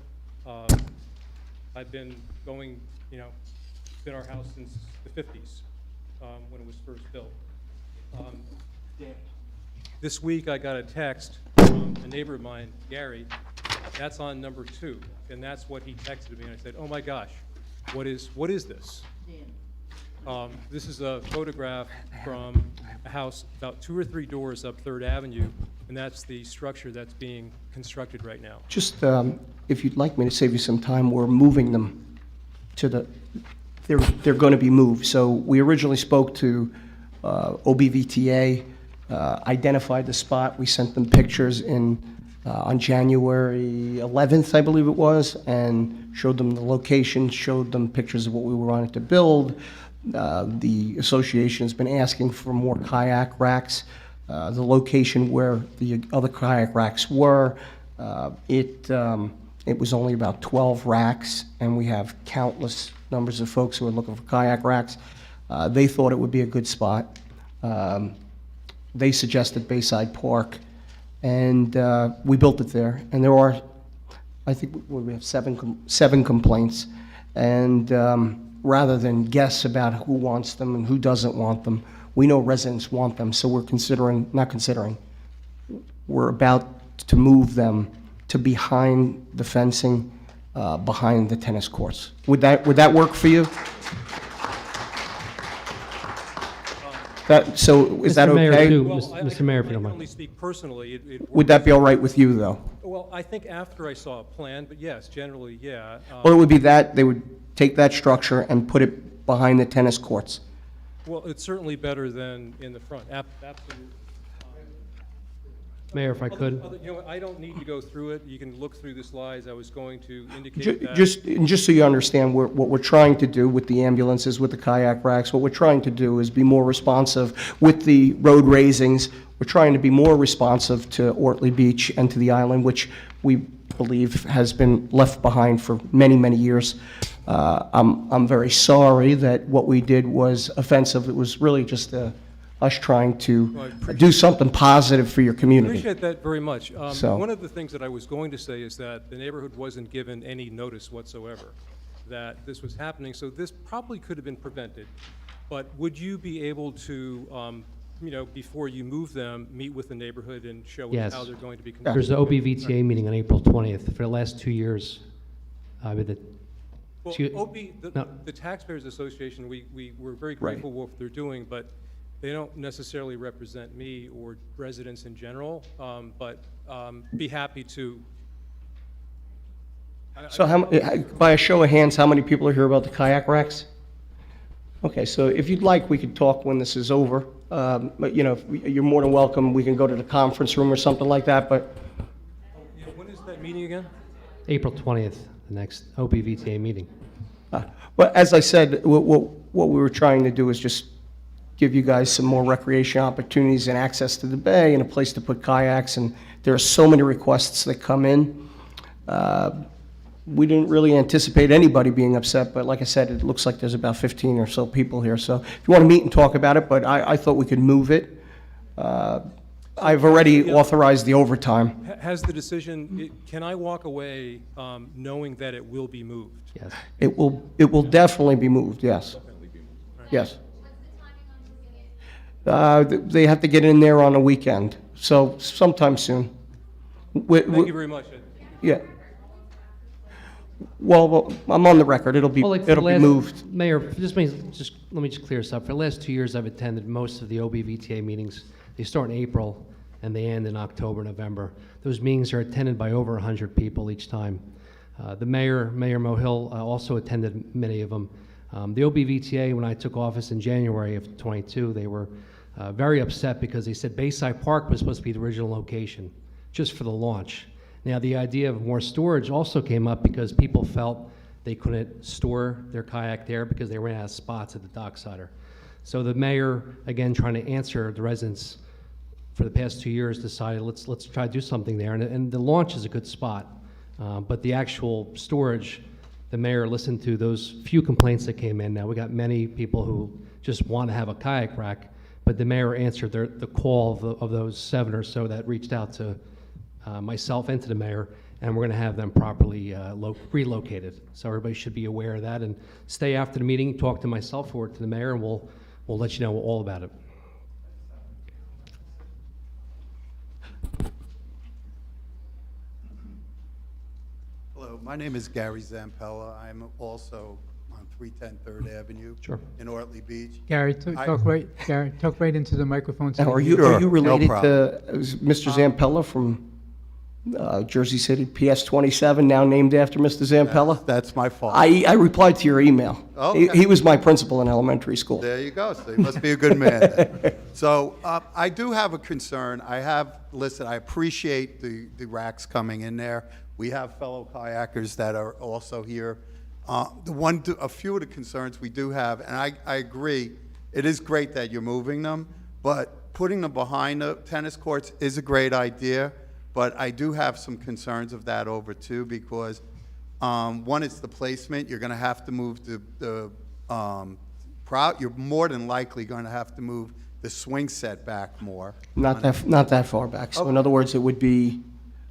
[SPEAKER 14] I've been going, it's been our house since the 50s, when it was first built. This week I got a text from a neighbor of mine, Gary. That's on number 2, and that's what he texted me, and I said, oh my gosh, what is this? This is a photograph from a house about 2 or 3 doors up 3rd Avenue, and that's the structure that's being constructed right now.
[SPEAKER 7] Just, if you'd like me to save you some time, we're moving them to they're going to be moved. So we originally spoke to OBVTA, identified the spot. We sent them pictures on January 11th, I believe it was, and showed them the location, showed them pictures of what we wanted to build. The association has been asking for more kayak racks. The location where the other kayak racks were, it was only about 12 racks, and we have countless numbers of folks who are looking for kayak racks. They thought it would be a good spot. They suggested Bayside Park, and we built it there. And there are, I think we have seven complaints, and rather than guess about who wants them and who doesn't want them, we know residents want them, so we're about to move them to behind the fencing, behind the tennis courts. Would that work for you? So is that
[SPEAKER 9] Mr. Mayor,
[SPEAKER 7] okay?
[SPEAKER 9] too.
[SPEAKER 14] Well,
[SPEAKER 9] Mr. Mayor, if you don't
[SPEAKER 14] I can
[SPEAKER 9] mind.
[SPEAKER 14] only speak personally.
[SPEAKER 7] Would that be all right with you, though?
[SPEAKER 14] Well, I think after I saw a plan, but yes, generally, yeah.
[SPEAKER 7] Well, it would be that, they would take that structure and put it behind the tennis courts.
[SPEAKER 14] Well, it's certainly better than in the front, absolutely.
[SPEAKER 9] Mayor, if I could.
[SPEAKER 14] You know what, I don't need to go through it. You can look through the slides. I was going to indicate that.
[SPEAKER 7] Just so you understand, what we're trying to do with the ambulances, with the kayak racks, what we're trying to do is be more responsive with the road raisings. We're trying to be more responsive to Ortley Beach and to the island, which we believe has been left behind for many, many years. I'm very sorry that what we did was offensive. It was really just us trying to do something positive for your
[SPEAKER 14] I
[SPEAKER 7] community.
[SPEAKER 14] appreciate that very much.
[SPEAKER 7] So-
[SPEAKER 14] One of the things that I was going to say is that the neighborhood wasn't given any notice whatsoever that this was happening, so this probably could have been prevented. But would you be able to, you know, before you move them, meet with the neighborhood and show us
[SPEAKER 9] Yes.
[SPEAKER 14] how they're going to be conducted?
[SPEAKER 9] There's an OBVTA meeting on April 20th. For the last 2 years, with the,
[SPEAKER 14] Well,
[SPEAKER 9] excuse- no.
[SPEAKER 14] the Taxpayers Association, we're very
[SPEAKER 7] Right.
[SPEAKER 14] grateful for what they're doing, but they don't necessarily represent me or residents in general, but be happy to.
[SPEAKER 7] So by a show of hands, how many people are here about the kayak racks? Okay, so if you'd like, we could talk when this is over. But, you know, you're more than welcome. We can go to the conference room or something like that, but
[SPEAKER 14] Yeah, when is that meeting again?
[SPEAKER 9] April 20th, the next OBVTA meeting.
[SPEAKER 7] But as I said, what we were trying to do is just give you guys some more recreation opportunities and access to the bay and a place to put kayaks, and there are so many requests that come in. We didn't really anticipate anybody being upset, but like I said, it looks like there's about 15 or so people here. So if you want to meet and talk about it, but I thought we could move it. I've already authorized the overtime.
[SPEAKER 14] Has the decision, can I walk away knowing that it will be moved?
[SPEAKER 9] Yes.
[SPEAKER 7] It will definitely be moved, yes. Yes. They have to get in there on a weekend, so sometime soon.
[SPEAKER 14] Thank you very much.
[SPEAKER 7] Yeah. Well, I'm on the record. It'll be
[SPEAKER 9] Well, like for the last-
[SPEAKER 7] moved.
[SPEAKER 9] Mayor, let me just clear this up. For the last 2 years, I've attended most of the OBVTA meetings. They start in April and they end in October, November. Those meetings are attended by over 100 people each time. The Mayor Mohill, also attended many of them. The OBVTA, when I took office in January of '22, they were very upset because they said Bayside Park was supposed to be the original location, just for the launch. Now, the idea of more storage also came up because people felt they couldn't store their kayak there because they ran out of spots at the docksider. So the mayor, again, trying to answer the residents for the past 2 years, decided let's try to do something there. And the launch is a good spot, but the actual storage, the mayor listened to those few complaints that came in. Now, we got many people who just want to have a kayak rack, but the mayor answered the call of those 7 or so that reached out to myself and to the mayor, and we're going to have them properly relocated. So everybody should be aware of that, and stay after the meeting, talk to myself or to the mayor, and we'll let you know all about it.
[SPEAKER 15] Hello, my name is Gary Zampella. I'm also on 310 3rd Avenue
[SPEAKER 9] Sure.
[SPEAKER 15] in Ortley Beach.
[SPEAKER 1] Gary, talk right into the microphone. so
[SPEAKER 7] Now, are
[SPEAKER 1] we
[SPEAKER 7] you
[SPEAKER 1] can-
[SPEAKER 15] Sure,
[SPEAKER 7] related
[SPEAKER 15] no
[SPEAKER 7] to Mr. Zampella from Jersey City, PS 27, now named after Mr. Zampella?
[SPEAKER 15] That's my fault.
[SPEAKER 7] I replied to your email.
[SPEAKER 15] Okay.
[SPEAKER 7] He was my principal in elementary school.
[SPEAKER 15] There you go. So you must be a good man then. So I do have a concern. Listen, I appreciate the racks coming in there. We have fellow kayakers that are also here. A few of the concerns we do have, and I agree, it is great that you're moving them, but putting them behind the tennis courts is a great idea, but I do have some concerns of that over too, because one, it's the placement. You're going to have to move you're more than likely going to have to move the swing set back more.
[SPEAKER 7] Not that far back. So in other words, it would be,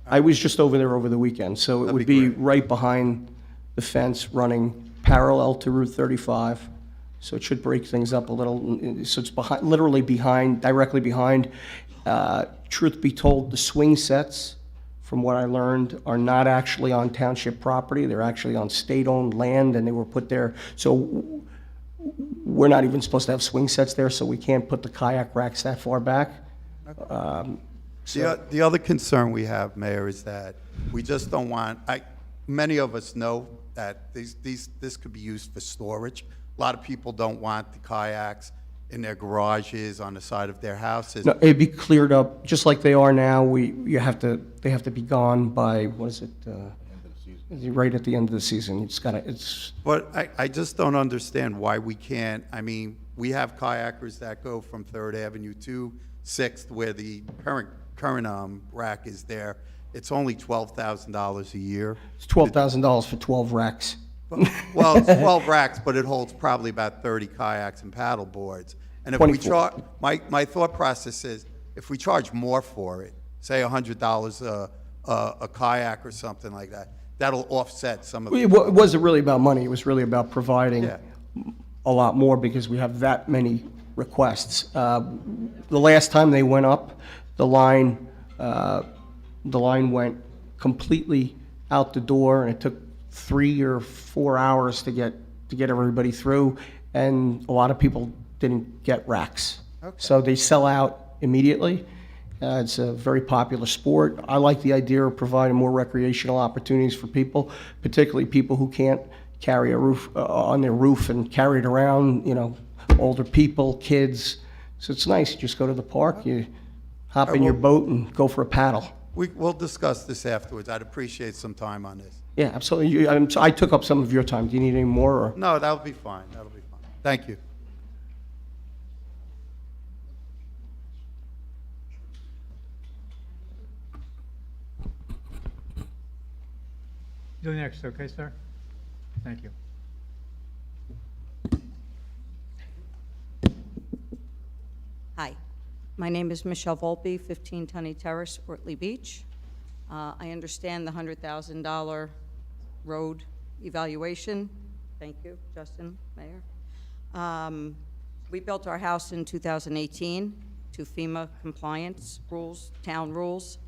[SPEAKER 7] I was just over there over the weekend, so it
[SPEAKER 15] That'd
[SPEAKER 7] would
[SPEAKER 15] be
[SPEAKER 7] be
[SPEAKER 15] great.
[SPEAKER 7] right behind the fence, running parallel to Route 35. So it should break things up a little. So it's directly behind. Truth be told, the swing sets, from what I learned, are not actually on township property. They're actually on state-owned land, and they were put there. So we're not even supposed to have swing sets there, so we can't put the kayak racks that far back.
[SPEAKER 15] The other concern we have, Mayor, is that we just don't want, many of us know that this could be used for storage. A lot of people don't want the kayaks in their garages, on the side of their houses.
[SPEAKER 7] No, it'd be cleared up, just like they are now. They have to be gone by, what is it? Right at the end of the season.
[SPEAKER 15] But I just don't understand why we can't, I mean, we have kayakers that go from 3rd Avenue to 6th, where the current rack is there. It's only $12,000 a year.
[SPEAKER 7] It's $12,000 for 12 racks.
[SPEAKER 15] Well, it's 12 racks, but it holds probably about 30 kayaks and paddle boards. And if we
[SPEAKER 7] 24.
[SPEAKER 15] charge, my thought process is, if we charge more for it, say $100 a kayak or something like that, that'll offset some of the.
[SPEAKER 7] It wasn't really about money. It was really about providing
[SPEAKER 15] Yeah.
[SPEAKER 7] a lot more because we have that many requests. The last time they went up, the line went completely out the door, and it took 3 or 4 hours to get everybody through, and a lot of people didn't get racks.
[SPEAKER 15] Okay.
[SPEAKER 7] So they sell out immediately. It's a very popular sport. I like the idea of providing more recreational opportunities for people, particularly people who can't carry a roof on their roof and carry it around, older people, kids. So it's nice. You just go to the park, you hop in your boat and go for a paddle.
[SPEAKER 15] We'll discuss this afterwards. I'd appreciate some time on this.
[SPEAKER 7] Yeah, absolutely. I took up some of your time. Do you need any more? Or?
[SPEAKER 15] No, that'll be fine. That'll be fine. Thank you.
[SPEAKER 1] You're next, okay, sir? Thank you.
[SPEAKER 16] Hi, my name is Michelle Volpe, 15 Tunney Terrace, Ortley Beach. I understand the $100,000 road evaluation. Thank you, Justin, Mayor. We built our house in 2018 to FEMA compliance rules, town rules.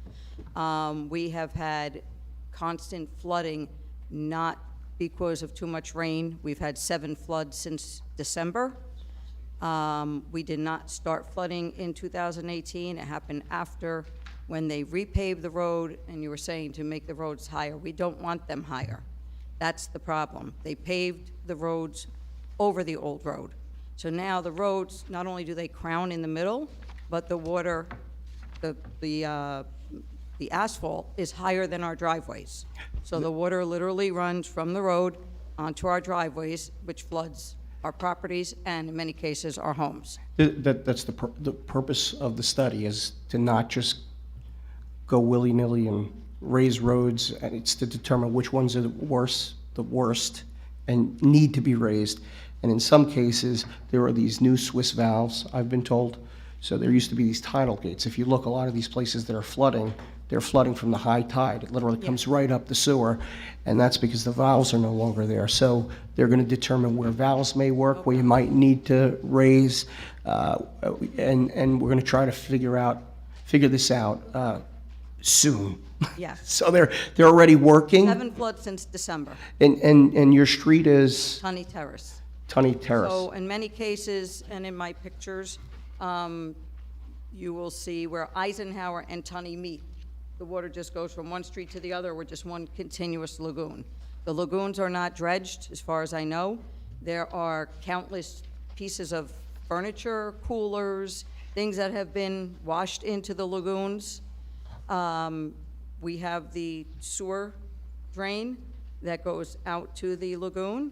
[SPEAKER 16] We have had constant flooding, not because of too much rain. We've had 7 floods since December. We did not start flooding in 2018. It happened after, when they repaved the road, and you were saying to make the roads higher. We don't want them higher. That's the problem. They paved the roads over the old road. So now the roads, not only do they crown in the middle, but the water, the asphalt is higher than our driveways. So the water literally runs from the road onto our driveways, which floods our properties and in many cases our homes.
[SPEAKER 7] That's the purpose of the study, is to not just go willy-nilly and raise roads, and it's to determine which ones are the worst, and need to be raised. And in some cases, there are these new Swiss valves, I've been told. So there used to be these tidal gates. If you look, a lot of these places that are flooding, they're flooding from the high tide. It literally comes right up the sewer, and that's because the valves are no longer there. So they're going to determine where valves may work, where you might need to raise, and we're going to try to figure this out soon.
[SPEAKER 16] Yes.
[SPEAKER 7] So they're already working.
[SPEAKER 16] 7 floods since December.
[SPEAKER 7] And your street is
[SPEAKER 16] Tunney Terrace.
[SPEAKER 7] Tunney Terrace.
[SPEAKER 16] So in many cases, and in my pictures, you will see where Eisenhower and Tunney meet. The water just goes from one street to the other. We're just one continuous lagoon. The lagoons are not dredged, as far as I know. There are countless pieces of furniture, coolers, things that have been washed into the lagoons. We have the sewer drain that goes out to the lagoon,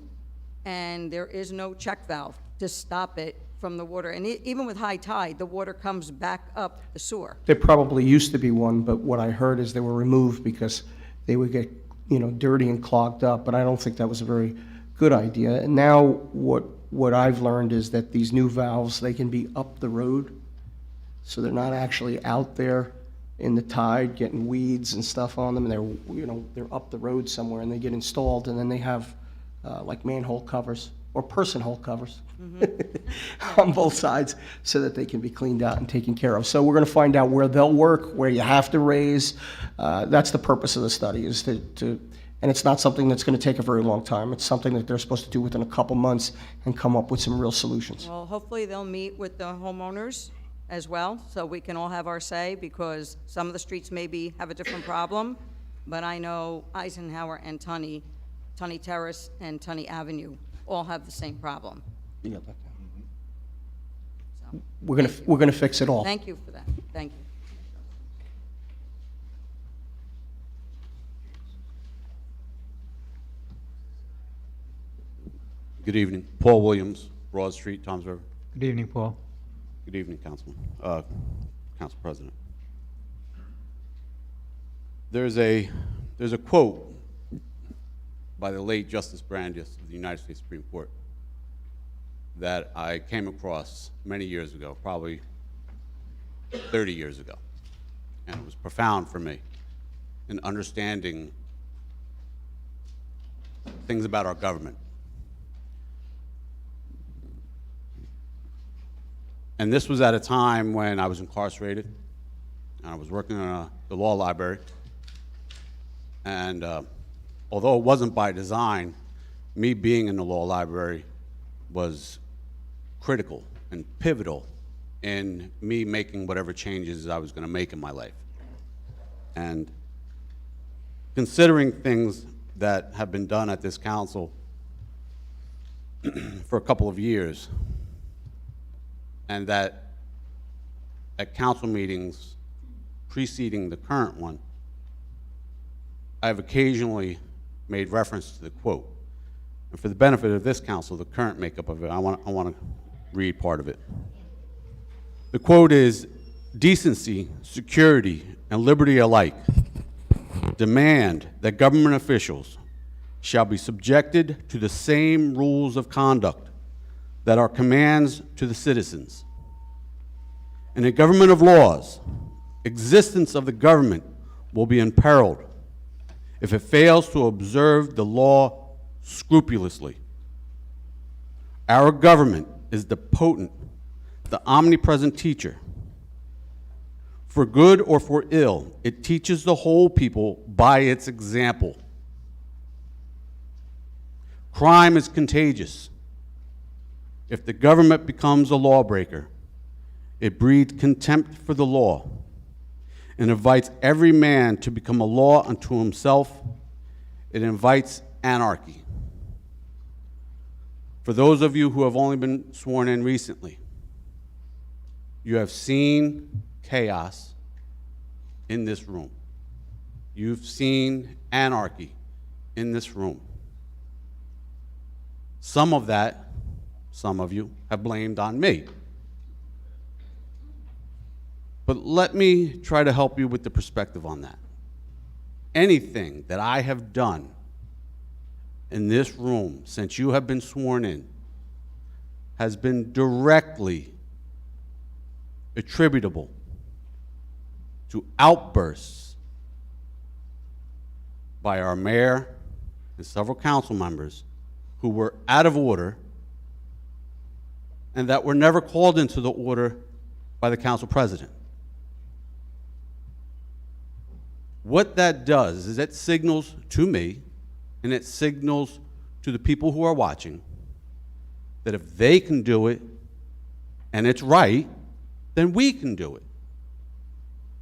[SPEAKER 16] and there is no check valve to stop it from the water. And even with high tide, the water comes back up the sewer.
[SPEAKER 7] There probably used to be one, but what I heard is they were removed because they would get, dirty and clogged up, but I don't think that was a very good idea. And now what I've learned is that these new valves, they can be up the road, so they're not actually out there in the tide getting weeds and stuff on them, and they're up the road somewhere, and they get installed, and then they have like manhole covers or person hole covers on both sides, so that they can be cleaned out and taken care of. So we're going to find out where they'll work, where you have to raise. That's the purpose of the study, is to and it's not something that's going to take a very long time. It's something that they're supposed to do within a couple months and come up with some real solutions.
[SPEAKER 16] Well, hopefully they'll meet with the homeowners as well, so we can all have our say, because some of the streets maybe have a different problem, but I know Eisenhower and Tunney Terrace and Tunney Avenue all have the same problem.
[SPEAKER 7] You got that?
[SPEAKER 16] So,
[SPEAKER 7] We're gonna fix it all.
[SPEAKER 16] thank you for that. Thank you.
[SPEAKER 17] Good evening. Paul Williams, Broad Street, Toms River.
[SPEAKER 1] Good evening, Paul.
[SPEAKER 17] Good evening, Councilman, Council President. There's a quote by the late Justice Brandeis of the United States Supreme Court that I came across many years ago, probably 30 years ago, and it was profound for me in understanding things about our government. And this was at a time when I was incarcerated, and I was working in the law library. And although it wasn't by design, me being in the law library was critical and pivotal in me making whatever changes I was going to make in my life. And considering things that have been done at this council for a couple of years, and that at council meetings preceding the current one, I've occasionally made reference to the quote. And for the benefit of this council, the current makeup of it, I want to read part of it. The quote is, "Decency, security, and liberty alike demand that government officials shall be subjected to the same rules of conduct that are commands to the citizens. In a government of laws, existence of the government will be imperiled if it fails to observe the law scrupulously. Our government is the potent, the omnipresent teacher. For good or for ill, it teaches the whole people by its example. Crime is contagious. If the government becomes a lawbreaker, it breeds contempt for the law and invites every man to become a law unto himself. It invites anarchy. For those of you who have only been sworn in recently, you have seen chaos in this room. You've seen anarchy in this room. Some of that, some of you have blamed on me. But let me try to help you with the perspective on that. Anything that I have done in this room since you have been sworn in has been directly attributable to outbursts by our mayor and several council members who were out of order and that were never called into the order by the council president. What that does is it signals to me, and it signals to the people who are watching, that if they can do it, and it's right, then we can do it.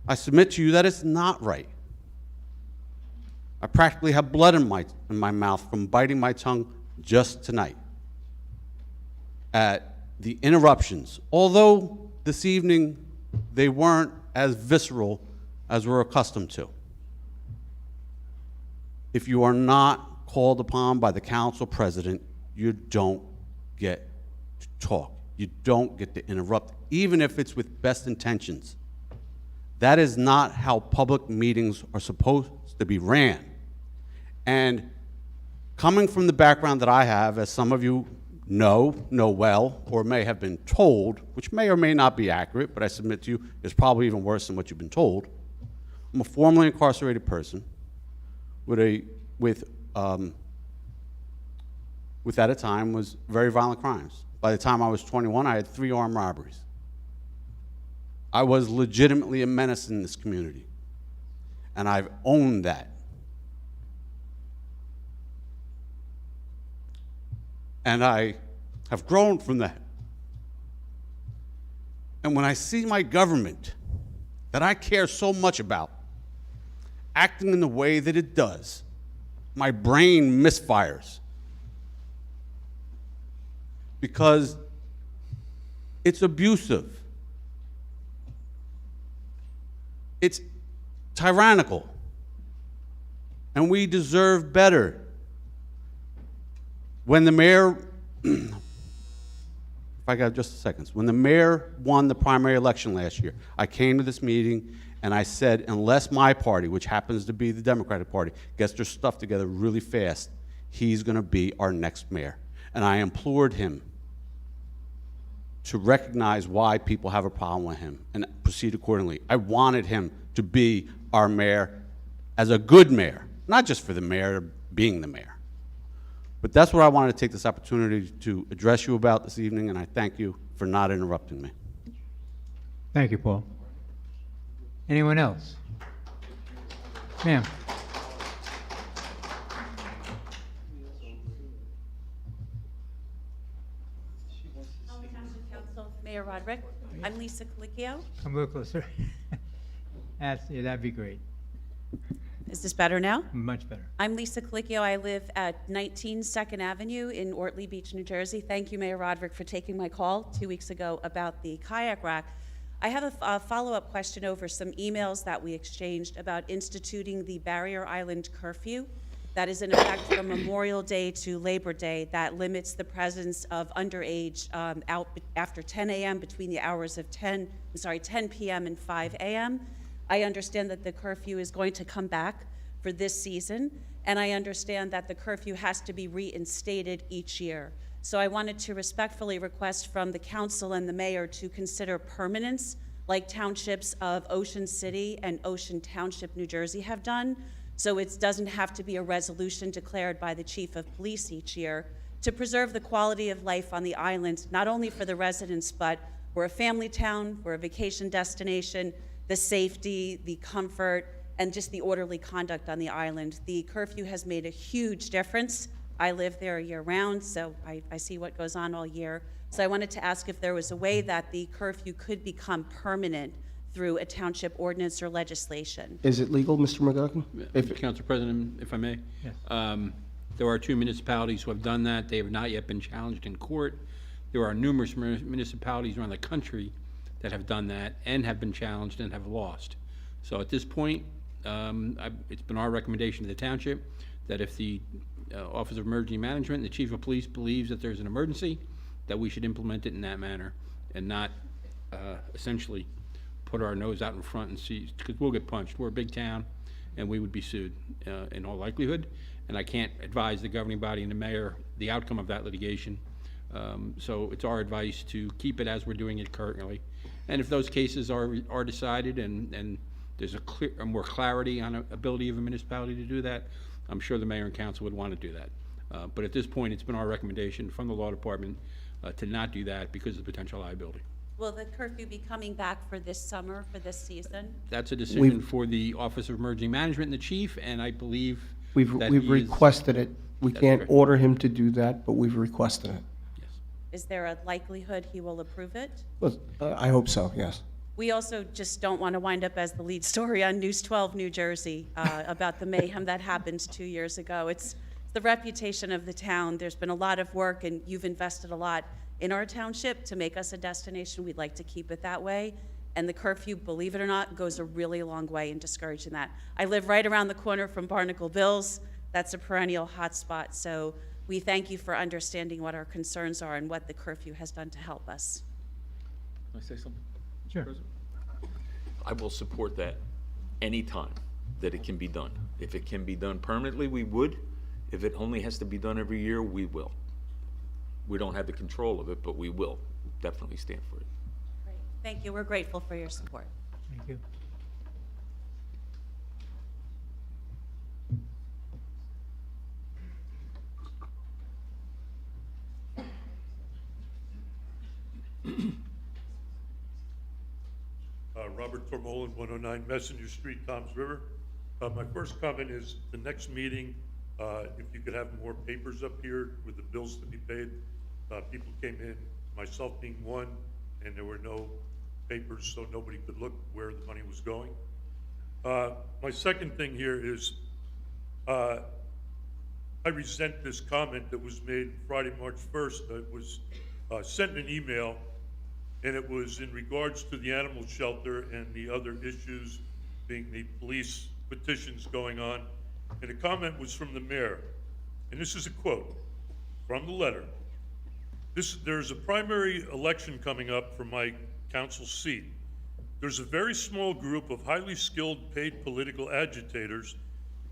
[SPEAKER 17] I submit to you that it's not right. I practically have blood in my mouth from biting my tongue just tonight at the interruptions, although this evening they weren't as visceral as we're accustomed to. If you are not called upon by the council president, you don't get to talk. You don't get to interrupt, even if it's with best intentions. That is not how public meetings are supposed to be ran. And coming from the background that I have, as some of you know well, or may have been told, which may or may not be accurate, but I submit to you is probably even worse than what you've been told. I'm a formerly incarcerated person with at a time was very violent crimes. By the time I was 21, I had 3 armed robberies. I was legitimately a menace in this community, and I've owned that. And I have grown from that. And when I see my government that I care so much about acting in the way that it does, my brain misfires. Because it's abusive. It's tyrannical. And we deserve better. When the mayor, if I got just a second, when the mayor won the primary election last year, I came to this meeting and I said, unless my party, which happens to be the Democratic Party, gets their stuff together really fast, he's going to be our next mayor. And I implored him to recognize why people have a problem with him and proceed accordingly. I wanted him to be our mayor as a good mayor, not just for the mayor being the mayor. But that's what I wanted to take this opportunity to address you about this evening, and I thank you for not interrupting me.
[SPEAKER 1] Thank you, Paul. Anyone else? Ma'am.
[SPEAKER 18] Council, Mayor Roderick. I'm Lisa Colicchio.
[SPEAKER 1] Come a little closer. Yeah, that'd be great.
[SPEAKER 18] Is this better now?
[SPEAKER 1] Much better.
[SPEAKER 18] I'm Lisa Colicchio. I live at 19 2nd Avenue in Ortley Beach, New Jersey. Thank you, Mayor Roderick, for taking my call 2 weeks ago about the kayak rack. I have a follow-up question over some emails that we exchanged about instituting the Barrier Island curfew that is in effect from Memorial Day to Labor Day that limits the presence of underage out after 10 a.m. between the hours of 10 p.m. and 5 a.m. I understand that the curfew is going to come back for this season, and I understand that the curfew has to be reinstated each year. So I wanted to respectfully request from the council and the mayor to consider permanence, like townships of Ocean City and Ocean Township, New Jersey have done, so it doesn't have to be a resolution declared by the chief of police each year, to preserve the quality of life on the island, not only for the residents, but we're a family town, we're a vacation destination, the safety, the comfort, and just the orderly conduct on the island. The curfew has made a huge difference. I live there year-round, so I see what goes on all year. So I wanted to ask if there was a way that the curfew could become permanent through a township ordinance or legislation.
[SPEAKER 7] Is it legal, Mr. McGuckin?
[SPEAKER 8] Council President, if I may.
[SPEAKER 1] Yes.
[SPEAKER 8] There are 2 municipalities who have done that. They have not yet been challenged in court. There are numerous municipalities around the country that have done that and have been challenged and have lost. So at this point, it's been our recommendation to the township that if the Office of Emergency Management and the Chief of Police believes that there's an emergency, that we should implement it in that manner and not essentially put our nose out in front and see, because we'll get punched. We're a big town and we would be sued in all likelihood. And I can't advise the governing body and the mayor the outcome of that litigation. So it's our advice to keep it as we're doing it currently. And if those cases are decided and there's a more clarity on ability of a municipality to do that, I'm sure the mayor and council would want to do that. But at this point, it's been our recommendation from the law department to not do that because of potential liability.
[SPEAKER 18] Will the curfew be coming back for this summer, for this season?
[SPEAKER 8] That's a decision for the Office of Emergency Management and the chief, and I believe
[SPEAKER 7] We've requested it. We can't order him to do that, but we've requested it.
[SPEAKER 18] Is there a likelihood he will approve it?
[SPEAKER 7] Well, I hope so, yes.
[SPEAKER 18] We also just don't want to wind up as the lead story on News 12 New Jersey about the mayhem that happened 2 years ago. It's the reputation of the town. There's been a lot of work, and you've invested a lot in our township to make us a destination. We'd like to keep it that way. And the curfew, believe it or not, goes a really long way in discouraging that. I live right around the corner from Barnacle Bills. That's a perennial hot spot. So we thank you for understanding what our concerns are and what the curfew has done to help us.
[SPEAKER 11] Can I say something?
[SPEAKER 1] Sure.
[SPEAKER 11] I will support that anytime that it can be done. If it can be done permanently, we would. If it only has to be done every year, we will. We don't have the control of it, but we will definitely stand for it.
[SPEAKER 18] Great. Thank you. We're grateful for your support.
[SPEAKER 1] Thank you.
[SPEAKER 19] Robert Tormolen, 109 Messenger Street, Toms River. My first comment is the next meeting If you could have more papers up here with the bills to be paid. People came in, myself being one, and there were no papers, so nobody could look where the money was going. My second thing here is, I resent this comment that was made Friday, March 1st. It was sent in an email, and it was in regards to the animal shelter and the other issues, being the police petitions going on. And the comment was from the mayor. And this is a quote from the letter. There's a primary election coming up for my council seat. There's a very small group of highly skilled paid political agitators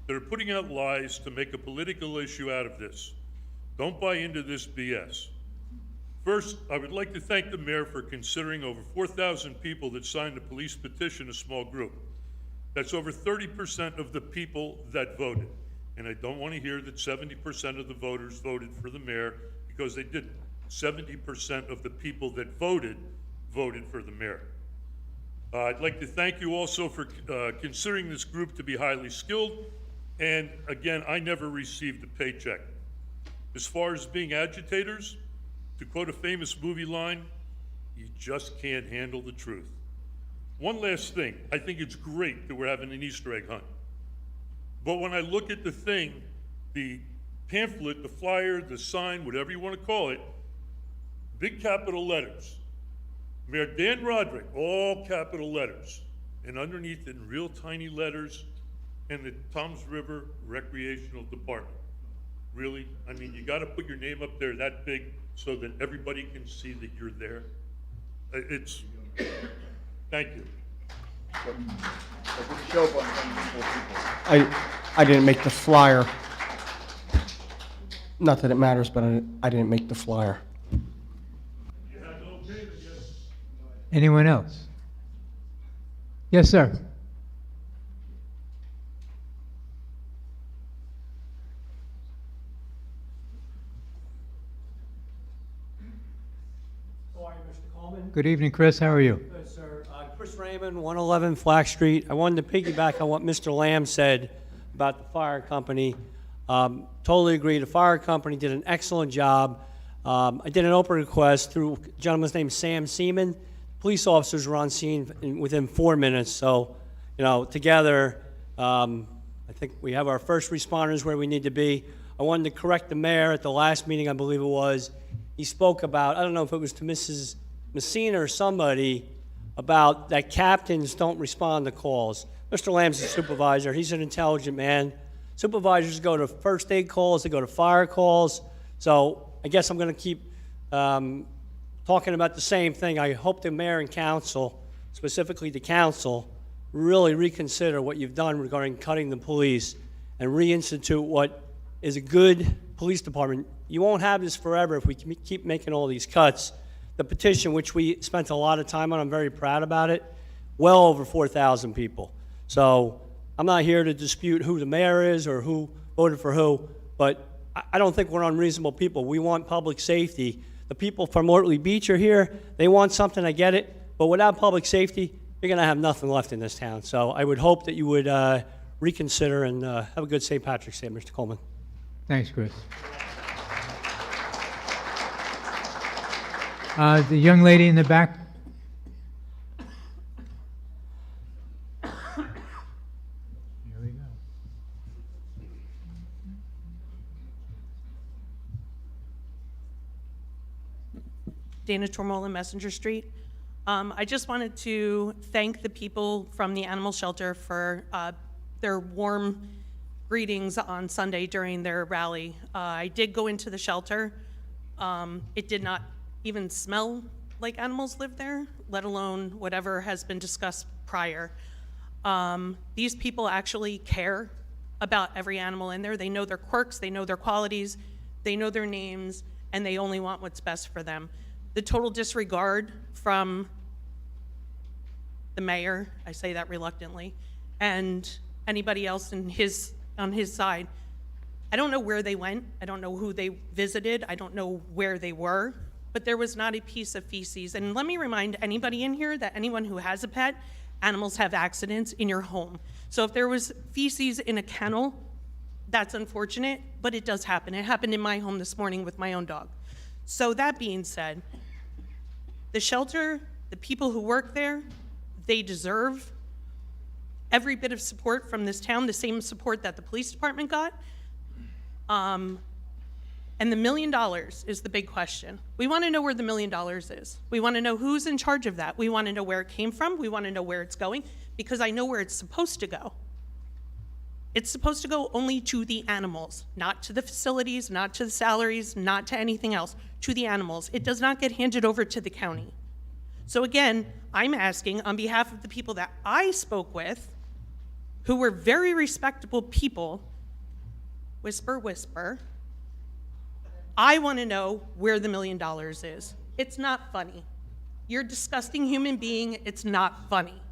[SPEAKER 19] that are putting out lies to make a political issue out of this. Don't buy into this BS. First, I would like to thank the mayor for considering over 4,000 people that signed the police petition a small group. That's over 30% of the people that voted. And I don't want to hear that 70% of the voters voted for the mayor, because they didn't. 70% of the people that voted for the mayor. I'd like to thank you also for considering this group to be highly skilled. And again, I never received a paycheck. As far as being agitators, to quote a famous movie line, you just can't handle the truth. One last thing, I think it's great that we're having an Easter egg hunt. But when I look at the thing, the pamphlet, the flyer, the sign, whatever you want to call it, big capital letters, Mayor Dan Roderick, all capital letters, and underneath in real tiny letters, and the Toms River Recreational Department. Really? I mean, you got to put your name up there that big so that everybody can see that you're there. Thank you.
[SPEAKER 7] I didn't make the flyer. Not that it matters, but I didn't make the flyer.
[SPEAKER 1] Anyone else? Yes, sir.
[SPEAKER 20] How are you, Mr. Coleman?
[SPEAKER 1] Good evening, Chris. How are you?
[SPEAKER 20] Good, sir. Chris Raymond, 111 Flack Street. I wanted to piggyback on what Mr. Lamb said about the fire company. Totally agree. The fire company did an excellent job. I did an open request through a gentleman's named Sam Seaman. Police officers were on scene within 4 minutes. So, together, I think we have our first responders where we need to be. I wanted to correct the mayor at the last meeting, I believe it was. He spoke about, I don't know if it was to Mrs. Messina or somebody, about that captains don't respond to calls. Mr. Lamb's a supervisor. He's an intelligent man. Supervisors go to first aid calls. They go to fire calls. So I guess I'm going to keep talking about the same thing. I hope the mayor and council, specifically the council, really reconsider what you've done regarding cutting the police and reinstitute what is a good police department. You won't have this forever if we keep making all these cuts. The petition, which we spent a lot of time on, I'm very proud about it, well over 4,000 people. So I'm not here to dispute who the mayor is or who voted for who, but I don't think we're unreasonable people. We want public safety. The people from Ortley Beach are here. They want something, I get it, but without public safety, you're going to have nothing left in this town. So I would hope that you would reconsider and have a good St. Patrick's Day, Mr. Coleman.
[SPEAKER 1] Thanks, Chris. The young lady in the back. Here we go.
[SPEAKER 21] Dana Tormola, Messenger Street. I just wanted to thank the people from the animal shelter for their warm greetings on Sunday during their rally. I did go into the shelter. It did not even smell like animals lived there, let alone whatever has been discussed prior. These people actually care about every animal in there. They know their quirks, they know their qualities, they know their names, and they only want what's best for them. The total disregard from the mayor, I say that reluctantly, and anybody else on his side, I don't know where they went, I don't know who they visited, I don't know where they were, but there was not a piece of feces. And let me remind anybody in here that anyone who has a pet, animals have accidents in your home. So if there was feces in a kennel, That's unfortunate, but it does happen. It happened in my home this morning with my own dog. So that being said, the shelter, the people who work there, they deserve every bit of support from this town, the same support that the police department got. And the $1 million is the big question. We want to know where the $1 million is. We want to know who's in charge of that. We want to know where it came from. We want to know where it's going, because I know where it's supposed to go. It's supposed to go only to the animals, not to the facilities, not to the salaries, not to anything else, to the animals. It does not get handed over to the county. So again, I'm asking on behalf of the people that I spoke with, who were very respectable people, whisper, whisper, I want to know where the $1 million is. It's not funny. You're a disgusting human being. It's not funny.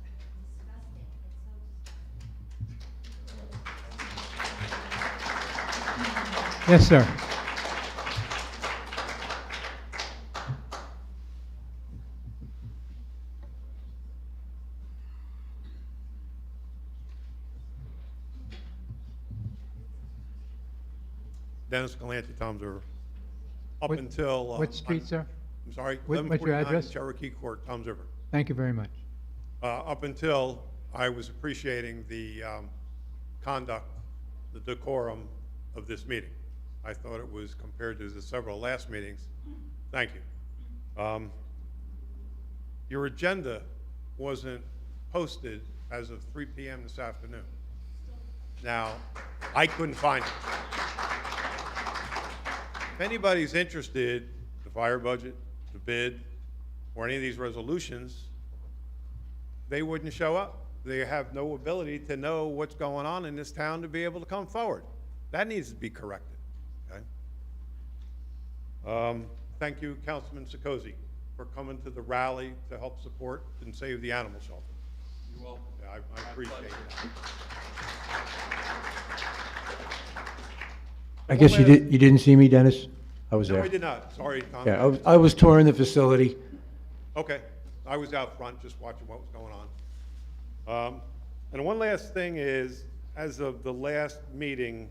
[SPEAKER 1] Yes, sir.
[SPEAKER 5] Dennis Galanti, Tom's River. Up
[SPEAKER 1] What-
[SPEAKER 5] until...
[SPEAKER 1] what street, sir?
[SPEAKER 5] I'm sorry?
[SPEAKER 1] What's your
[SPEAKER 5] 1149
[SPEAKER 1] address?
[SPEAKER 5] Cherokee Court, Tom's River.
[SPEAKER 1] Thank you very much.
[SPEAKER 5] Up until I was appreciating the conduct, the decorum of this meeting. I thought it was, compared to the several last meetings, thank you. Your agenda wasn't posted as of 3 p.m. this afternoon. Now, I couldn't find it. If anybody's interested, the fire budget, the bid, or any of these resolutions, they wouldn't show up. They have no ability to know what's going on in this town to be able to come forward. That needs to be corrected, okay? Thank you, Councilman Sikosi, for coming to the rally to help support and save the animal shelter.
[SPEAKER 6] You're welcome.
[SPEAKER 5] Yeah, I appreciate that.
[SPEAKER 22] I guess you didn't see me, Dennis? I was there.
[SPEAKER 5] No, I did not. Sorry, Tom.
[SPEAKER 22] Yeah, I was touring the facility.
[SPEAKER 5] Okay. I was out front just watching what was going on. And one last thing is, as of the last meeting,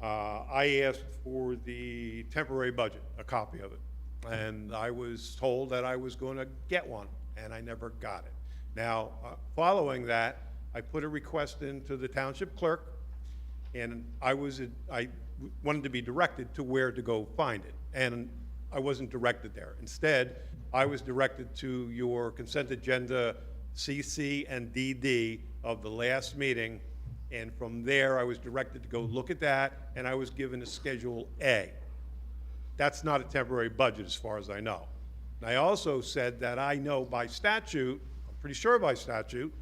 [SPEAKER 5] I asked for the temporary budget, a copy of it. And I was told that I was going to get one, and I never got it. Now, following that, I put a request into the township clerk, and I wanted to be directed to where to go find it. And I wasn't directed there. Instead, I was directed to your consent agenda CC and DD of the last meeting, and from there I was directed to go look at that, and I was given a Schedule A. That's not a temporary budget as far as I know. And I also said that I know by statute, I'm pretty sure by statute,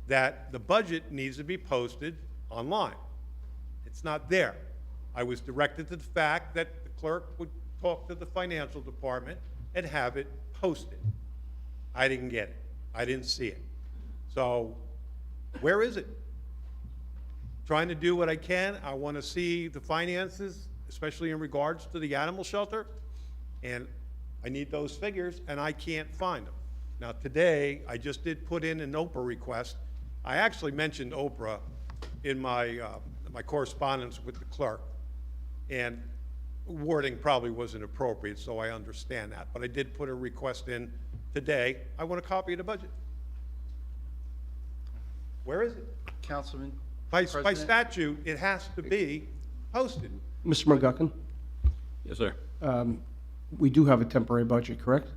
[SPEAKER 5] that the budget needs to be posted online. It's not there. I was directed to the fact that the clerk would talk to the financial department and have it posted. I didn't get it. I didn't see it. So where is it? Trying to do what I can. I want to see the finances, especially in regards to the animal shelter, and I need those figures, and I can't find them. Now today, I just did put in an Oprah request. I actually mentioned Oprah in my correspondence with the clerk, and wording probably wasn't appropriate, so I understand that. But I did put a request in today. I want a copy of the budget. Where is it?
[SPEAKER 6] Councilman
[SPEAKER 5] By
[SPEAKER 6] President?
[SPEAKER 5] statute, it has to be posted.
[SPEAKER 7] Mr. McGuckin,
[SPEAKER 8] Yes, sir.
[SPEAKER 7] we do have a temporary budget, correct?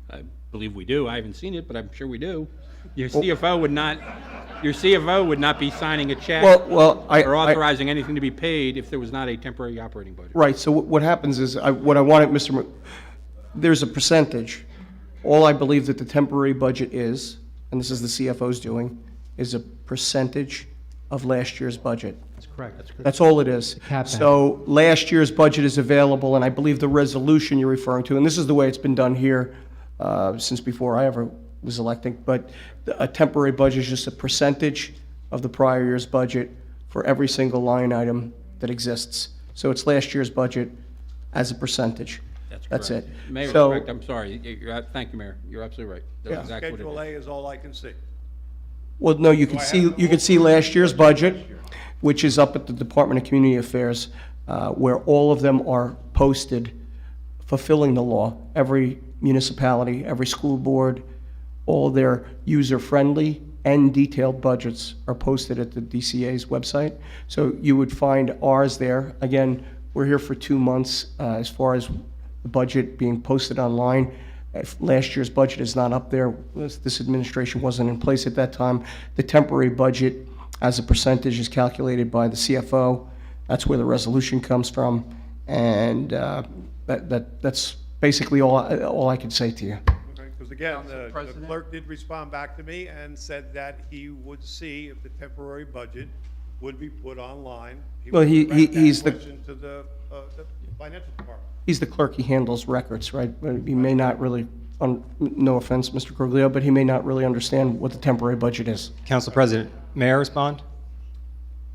[SPEAKER 8] I believe we do. I haven't seen it, but I'm sure we do. Your CFO would not, your CFO would not be signing a check
[SPEAKER 7] Well,
[SPEAKER 8] or authorizing anything to be paid if there was not a temporary operating budget.
[SPEAKER 7] Right, so what happens is, what I wanted, there's a percentage. All I believe that the temporary budget is, and this is the CFO's doing, is a percentage of last year's budget.
[SPEAKER 1] That's correct.
[SPEAKER 7] That's all it is.
[SPEAKER 1] Cap
[SPEAKER 7] So last year's budget is available, and I believe the resolution you're referring to, and this is the way it's been done here since before I ever was electing, but a temporary budget is just a percentage of the prior year's budget for every single line item that exists. So it's last year's budget as a percentage. That's it.
[SPEAKER 8] Mayor,
[SPEAKER 7] So-
[SPEAKER 8] correct. I'm sorry. Thank you, Mayor. You're absolutely right. That's exactly what it
[SPEAKER 5] Schedule
[SPEAKER 8] is.
[SPEAKER 5] A is all I can see.
[SPEAKER 7] Well, no, you can see last year's budget, which is up at the Department of Community Affairs, where all of them are posted, fulfilling the law. Every municipality, every school board, all their user-friendly and detailed budgets are posted at the DCA's website. So you would find ours there. Again, we're here for 2 months as far as the budget being posted online. If last year's budget is not up there, this administration wasn't in place at that time. The temporary budget as a percentage is calculated by the CFO. That's where the resolution comes from. And that's basically all I can say to you.
[SPEAKER 5] Because again, the clerk did respond back to me and said that he would see if the temporary budget would be put online.
[SPEAKER 7] Well,
[SPEAKER 5] he's the question to the financial department.
[SPEAKER 7] He's the clerk, he handles records, right? But he may not really, no offense, Mr. Croglio, but he may not really understand what the temporary budget is.
[SPEAKER 3] Council President, may I respond?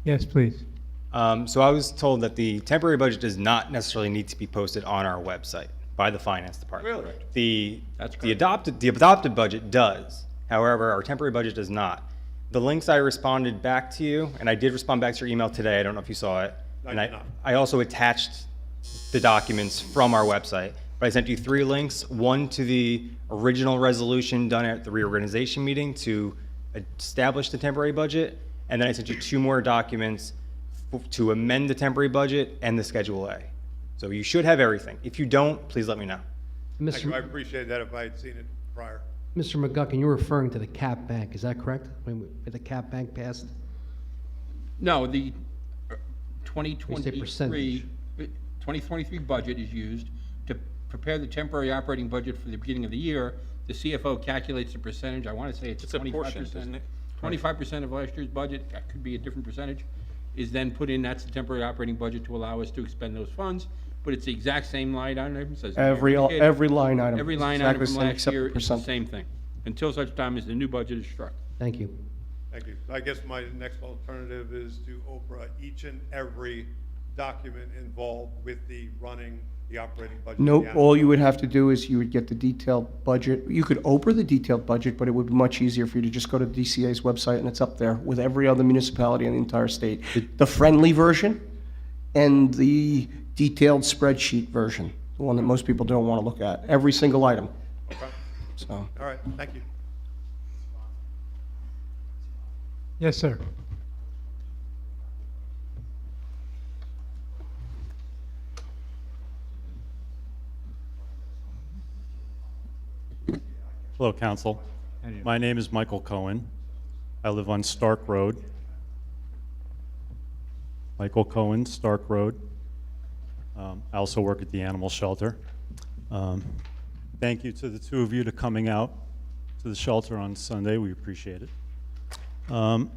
[SPEAKER 1] Yes, please.
[SPEAKER 3] So I was told that the temporary budget does not necessarily need to be posted on our website by the finance department.
[SPEAKER 12] Really?
[SPEAKER 3] The adopted budget does. However, our temporary budget does not. The links I responded back to you, and I did respond back to your email today. I don't know if you saw it. I also attached the documents from our website. But I sent you 3 links, one to the original resolution done at the reorganization meeting to establish the temporary budget, and then I sent you 2 more documents to amend the temporary budget and the Schedule A. So you should have everything. If you don't, please let me know.
[SPEAKER 5] Thank you. I appreciate that if I had seen it prior.
[SPEAKER 9] Mr. McGuckin, you're referring to the cap bank, is that correct? When the cap bank passed?
[SPEAKER 8] No, the
[SPEAKER 9] You say percentage.
[SPEAKER 8] 2023 budget is used to prepare the temporary operating budget for the beginning of the year. The CFO calculates the percentage, I want to say it's 25%. 25% of last year's budget, that could be a different percentage, is then put in, that's the temporary operating budget to allow us to expend those funds, but it's the exact same line item, it says.
[SPEAKER 7] Every line item.
[SPEAKER 8] Every line
[SPEAKER 7] Exactly
[SPEAKER 8] item
[SPEAKER 7] the
[SPEAKER 8] from
[SPEAKER 7] same
[SPEAKER 8] last
[SPEAKER 7] except
[SPEAKER 8] year is the
[SPEAKER 7] percent.
[SPEAKER 8] same thing, until such time as the new budget is struck.
[SPEAKER 9] Thank you.
[SPEAKER 5] Thank you. I guess my next alternative is to Oprah each and every document involved with the running, the operating budget.
[SPEAKER 7] Nope, all you would have to do is you would get the detailed budget. You could Oprah the detailed budget, but it would be much easier for you to just go to the DCA's website and it's up there with every other municipality in the entire state. The friendly version and the detailed spreadsheet version, the one that most people don't want to look at, every single item.
[SPEAKER 5] Okay.
[SPEAKER 7] So,
[SPEAKER 5] All right, thank you.
[SPEAKER 1] Yes, sir.
[SPEAKER 2] Hello, Council. My name is Michael Cohen. I live on Stark Road. Michael Cohen, Stark Road. I also work at the animal shelter. Thank you to the 2 of you for coming out to the shelter on Sunday. We appreciate it. Now,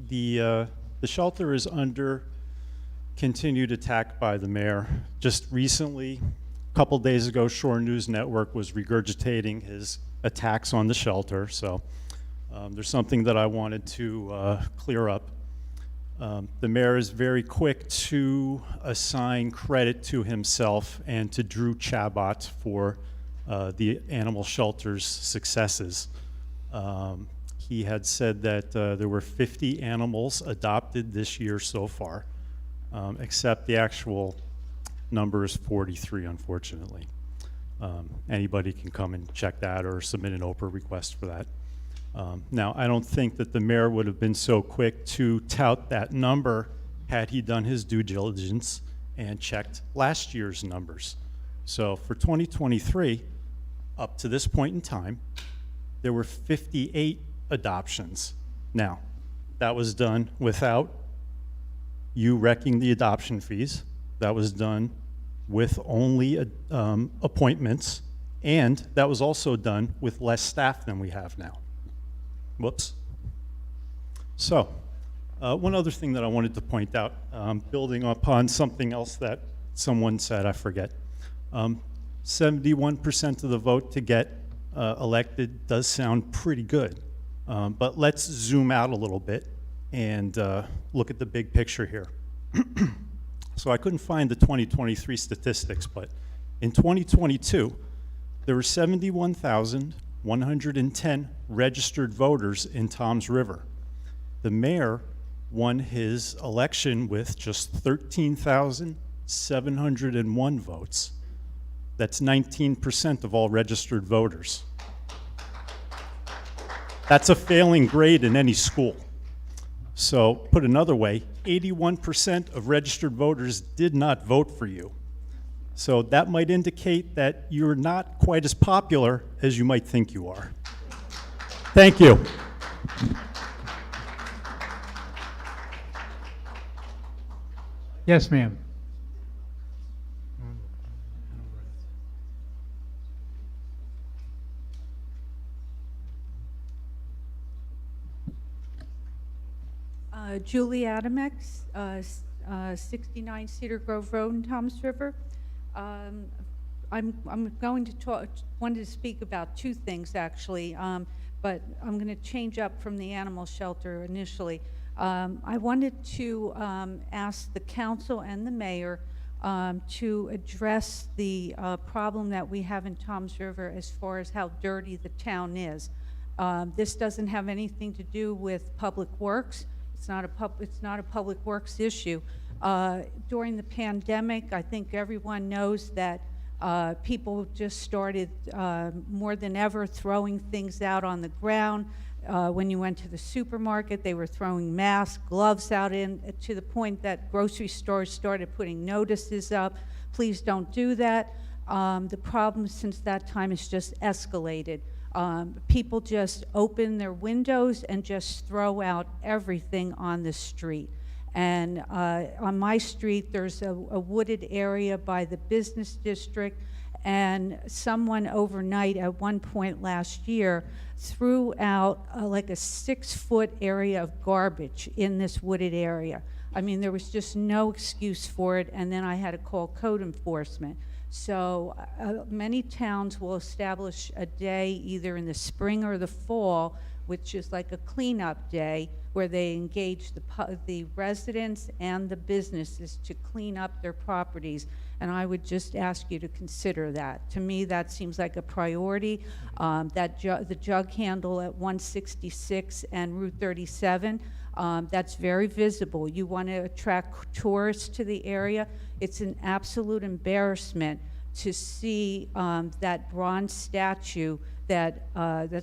[SPEAKER 2] the shelter is under continued attack by the mayor. Just recently, a couple days ago, Shore News Network was regurgitating his attacks on the shelter. So there's something that I wanted to clear up. The mayor is very quick to assign credit to himself and to Drew Chabot for the animal shelter's successes. He had said that there were 50 animals adopted this year so far, except the actual number is 43, unfortunately. Anybody can come and check that or submit an Oprah request for that. Now, I don't think that the mayor would have been so quick to tout that number had he done his due diligence and checked last year's numbers. So for 2023, up to this point in time, there were 58 adoptions. Now, that was done without you wrecking the adoption fees. That was done with only appointments, and that was also done with less staff than we have now. Whoops. So, one other thing that I wanted to point out, building upon something else that someone said, I forget. 71% of the vote to get elected does sound pretty good. But let's zoom out a little bit and look at the big picture here. So I couldn't find the 2023 statistics, but in 2022, there were 71,110 registered voters in Toms River. The mayor won his election with just 13,701 votes. That's 19% of all registered voters. That's a failing grade in any school. So, put another way, 81% of registered voters did not vote for you. So that might indicate that you're not quite as popular as you might think you are. Thank you.
[SPEAKER 1] Yes, ma'am.
[SPEAKER 4] Julie Adamex, 69 Cedar Grove Road in Toms River. I'm going to wanted to speak about two things actually, but I'm going to change up from the animal shelter initially. I wanted to ask the council and the mayor to address the problem that we have in Toms River as far as how dirty the town is. This doesn't have anything to do with public works. It's not a public works issue. During the pandemic, I think everyone knows that people just started more than ever throwing things out on the ground. When you went to the supermarket, they were throwing masks, gloves out to the point that grocery stores started putting notices up. Please don't do that. The problem since that time has just escalated. People just open their windows and just throw out everything on the street. And on my street, there's a wooded area by the business district, and someone overnight at one point last year threw out like a 6-foot area of garbage in this wooded area. I mean, there was just no excuse for it, and then I had to call code enforcement. So many towns will establish a day either in the spring or the fall, which is like a cleanup day, where they engage the residents and the businesses to clean up their properties. And I would just ask you to consider that. To me, that seems like a priority. The jug handle at 166 and Route 37, that's very visible. You want to attract tourists to the area. It's an absolute embarrassment to see that bronze statue, that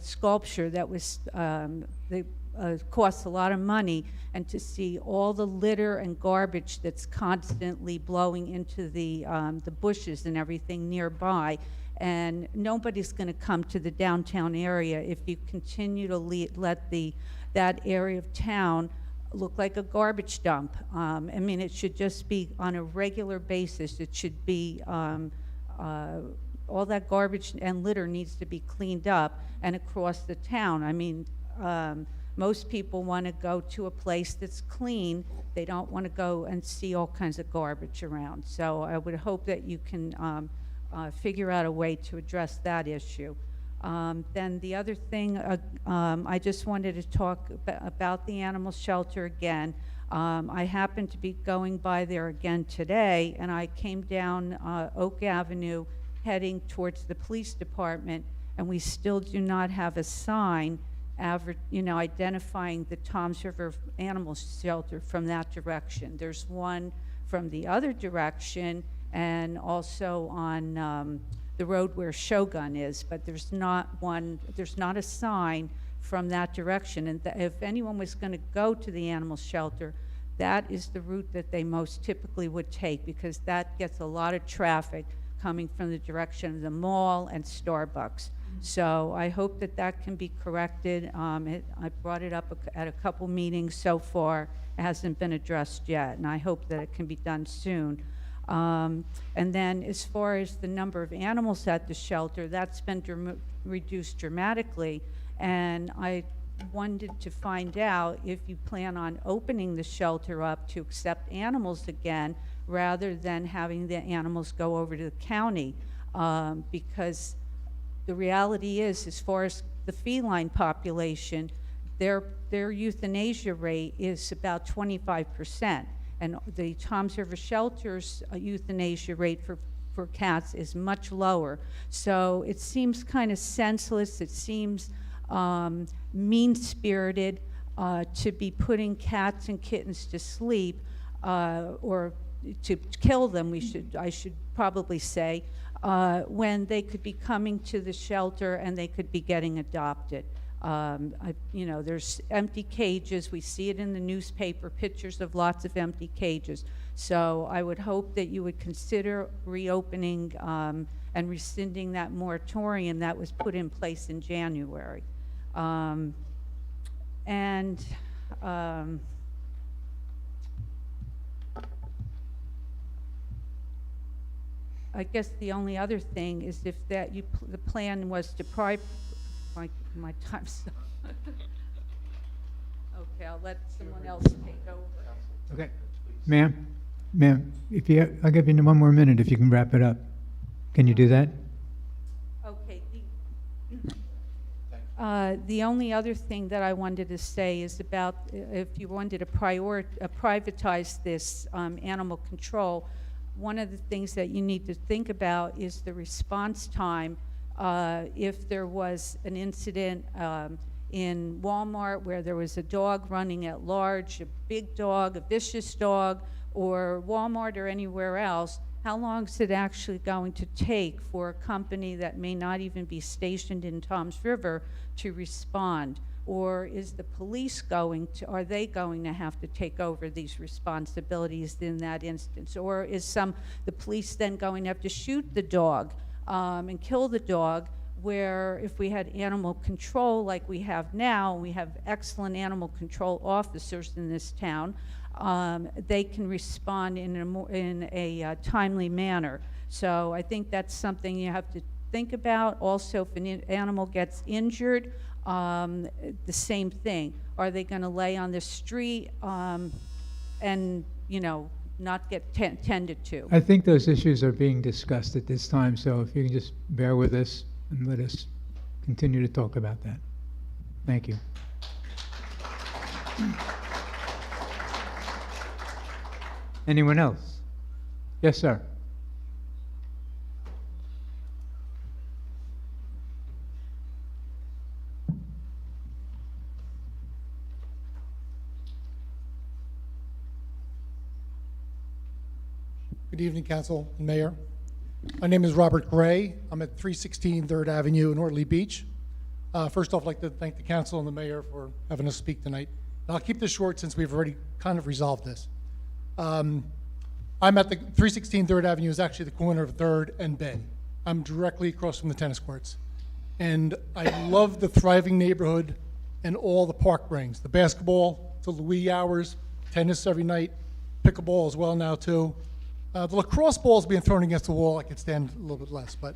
[SPEAKER 4] sculpture that was costs a lot of money, and to see all the litter and garbage that's constantly blowing into the bushes and everything nearby. And nobody's going to come to the downtown area if you continue to let that area of town look like a garbage dump. I mean, it should just be on a regular basis. It should be all that garbage and litter needs to be cleaned up and across the town. I mean, most people want to go to a place that's clean. They don't want to go and see all kinds of garbage around. So I would hope that you can figure out a way to address that issue. Then the other thing, I just wanted to talk about the animal shelter again. I happened to be going by there again today, and I came down Oak Avenue heading towards the police department, and we still do not have a sign identifying the Toms River Animal Shelter from that direction. There's one from the other direction and also on the road where Shogun is, but there's not a sign from that direction. And if anyone was going to go to the animal shelter, that is the route that they most typically would take, because that gets a lot of traffic coming from the direction of the mall and Starbucks. So I hope that that can be corrected. I brought it up at a couple meetings so far. It hasn't been addressed yet, and I hope that it can be done soon. And then as far as the number of animals at the shelter, that's been reduced dramatically, and I wanted to find out if you plan on opening the shelter up to accept animals again, rather than having the animals go over to the county, because the reality is, as far as the feline population, their euthanasia rate is about 25%, and the Toms River Shelter's euthanasia rate for cats is much lower. So it seems kind of senseless. It seems mean-spirited to be putting cats and kittens to sleep, or to kill them, I should probably say, when they could be coming to the shelter and they could be getting adopted. There's empty cages. We see it in the newspaper, pictures of lots of empty cages. So I would hope that you would consider reopening and rescinding that moratorium that was put in place in January. I guess the only other thing is if the plan was to my time's up. Okay, I'll let someone else take over.
[SPEAKER 1] Okay. Ma'am, I'll give you one more minute if you can wrap it up. Can you do that?
[SPEAKER 4] Okay. The only other thing that I wanted to say is about if you wanted to privatize this animal control, one of the things that you need to think about is the response time. If there was an incident in Walmart where there was a dog running at large, a big dog, a vicious dog, or Walmart or anywhere else, how long is it actually going to take for a company that may not even be stationed in Toms River to respond? Or is the police are they going to have to take over these responsibilities in that instance? Or is the police then going to have to shoot the dog and kill the dog, where if we had animal control like we have now, we have excellent animal control officers in this town, they can respond in a timely manner. So I think that's something you have to think about. Also, if an animal gets injured, the same thing. Are they going to lay on the street and, not get tended to?
[SPEAKER 1] I think those issues are being discussed at this time, so if you can just bear with us and let us continue to talk about that. Thank you. Anyone else? Yes, sir.
[SPEAKER 10] Good evening, Council and Mayor. My name is Robert Gray. I'm at 316 3rd Avenue in Ortley Beach. First off, I'd like to thank the Council and the Mayor for having us speak tonight. And I'll keep this short since we've already kind of resolved this. I'm at the 316 3rd Avenue is actually the corner of 3rd and Bay. I'm directly across from the tennis courts. And I love the thriving neighborhood and all the park brings. The basketball till the wee hours, tennis every night, pickleball as well now too. The lacrosse ball is being thrown against the wall. I could stand a little bit less, but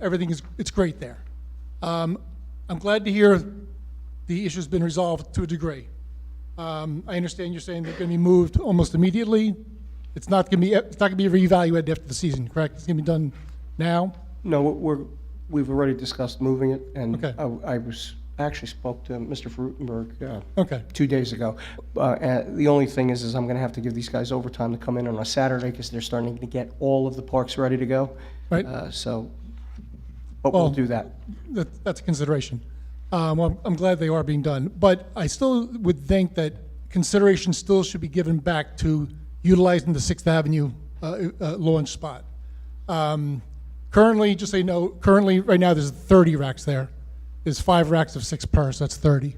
[SPEAKER 10] everything it's great there. I'm glad to hear the issue's been resolved to a degree. I understand you're saying they're going to be moved almost immediately. It's not going to be reevaluated after the season, correct? It's going to be done now.
[SPEAKER 7] No, we've already discussed moving it, and
[SPEAKER 10] Okay.
[SPEAKER 7] I actually spoke to Mr. Frutenberg
[SPEAKER 10] Okay.
[SPEAKER 7] 2 days ago. The only thing is I'm going to have to give these guys overtime to come in on a Saturday because they're starting to get all of the parks ready to go.
[SPEAKER 10] Right.
[SPEAKER 7] But we'll do that.
[SPEAKER 10] That's a consideration. Well, I'm glad they are being done, but I still would think that consideration still should be given back to utilizing the 6th Avenue launch spot. Currently, just so you know, right now there's 30 racks there. There's 5 racks of 6 per, so that's 30.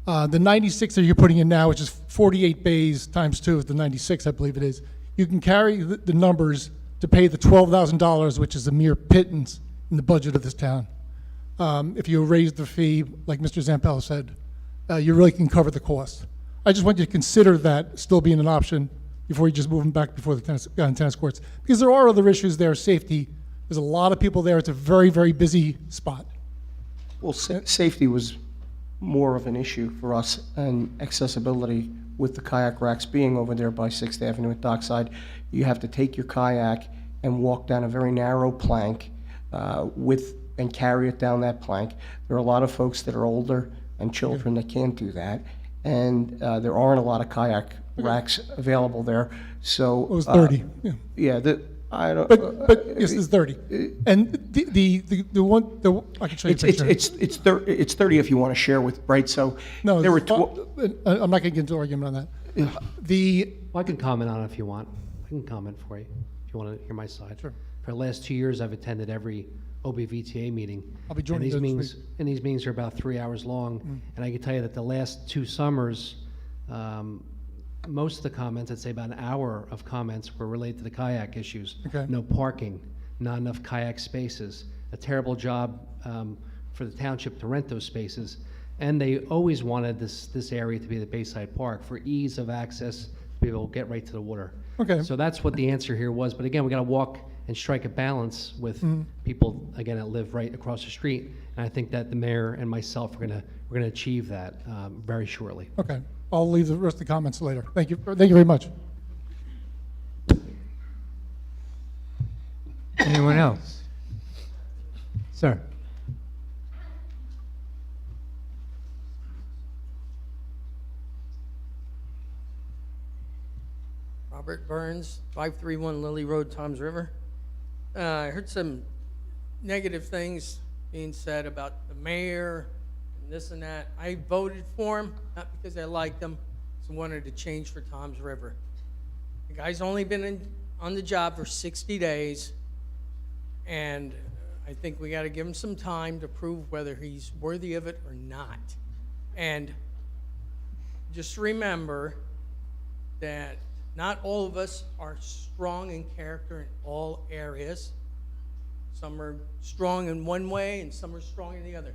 [SPEAKER 10] The 96 that you're putting in now, which is 48 bays times 2 is the 96, I believe it is. You can carry the numbers to pay the $12,000, which is a mere pittance in the budget of this town. If you raise the fee, like Mr. Zampella said, you really can cover the cost. I just want you to consider that still being an option before you just move them back before the tennis courts. Because there are other issues there, safety. There's a lot of people there. It's a very, very busy spot.
[SPEAKER 7] Well, safety was more of an issue for us, and accessibility with the kayak racks being over there by 6th Avenue at Dockside. You have to take your kayak and walk down a very narrow plank and carry it down that plank. There are a lot of folks that are older and children that can't do that, and there aren't a lot of kayak racks available there. So
[SPEAKER 10] It was 30.
[SPEAKER 7] Yeah, I don't.
[SPEAKER 10] But yes, it's 30. And the one, I can show you a picture.
[SPEAKER 7] It's 30 if you want to share with, right? So
[SPEAKER 10] No,
[SPEAKER 7] there were
[SPEAKER 10] I'm not going to get into an argument on that.
[SPEAKER 9] Well, I can comment on it if you want. I can comment for you, if you want to hear my side.
[SPEAKER 10] Sure.
[SPEAKER 9] For the last 2 years, I've attended every OBVTA meeting.
[SPEAKER 10] I'll be joining
[SPEAKER 9] and these
[SPEAKER 10] you this
[SPEAKER 9] meetings, and these meetings are about 3 hours long. And I can tell you that the last 2 summers, most of the comments, I'd say about an hour of comments, were related to the kayak issues.
[SPEAKER 10] Okay.
[SPEAKER 9] No parking, not enough kayak spaces, a terrible job for the township to rent those spaces. And they always wanted this area to be the Bayside Park for ease of access, to be able to get right to the water.
[SPEAKER 10] Okay.
[SPEAKER 9] So that's what the answer here was. But again, we got to walk and strike a balance with people, again, that live right across the street. And I think that the mayor and myself are gonna achieve that very shortly.
[SPEAKER 10] Okay. I'll leave the rest of the comments later. Thank you. Thank you very much.
[SPEAKER 1] Anyone else? Sir?
[SPEAKER 13] Robert Burns, 531 Lily Road, Toms River. I heard some negative things being said about the mayor and this and that. I voted for him, not because I liked him, because I wanted to change for Toms River. The guy's only been on the job for 60 days, and I think we got to give him some time to prove whether he's worthy of it or not. And just remember that not all of us are strong in character in all areas. Some are strong in one way and some are strong in the other.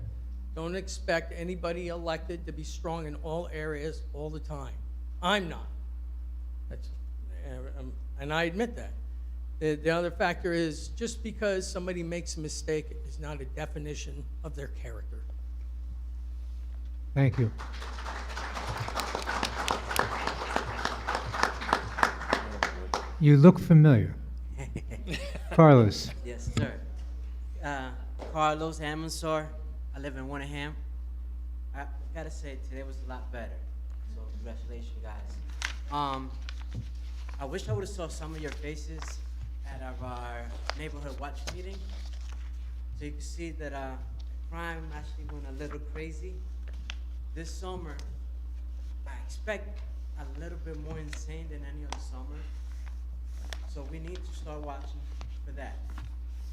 [SPEAKER 13] Don't expect anybody elected to be strong in all areas all the time. I'm not. And I admit that. The other factor is just because somebody makes a mistake is not a definition of their character.
[SPEAKER 1] Thank you. You look familiar. Carlos.
[SPEAKER 14] Yes, sir. Carlos Amonsor. I live in Winterham. I gotta say, today was a lot better. So congratulations, guys. I wish I would have saw some of your faces at our neighborhood watch meeting, so you can see that crime actually went a little crazy. This summer, I expect a little bit more insane than any other summer. So we need to start watching for that.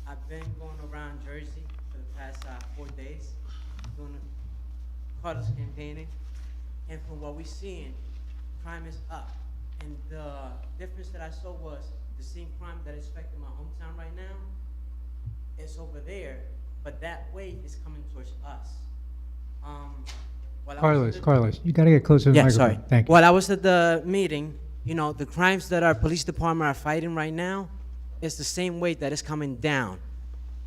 [SPEAKER 14] I've been going around Jersey for the past 4 days, doing Carlos campaigning, and from what we're seeing, crime is up. And the difference that I saw was the same crime that is affecting my hometown right now is over there, but that wave is coming towards us.
[SPEAKER 1] Carlos, you got to get closer to the
[SPEAKER 14] Yeah,
[SPEAKER 1] microphone.
[SPEAKER 14] sorry.
[SPEAKER 1] Thank you.
[SPEAKER 14] While I was at the meeting, you know, the crimes that our police department are fighting right now is the same weight that is coming down.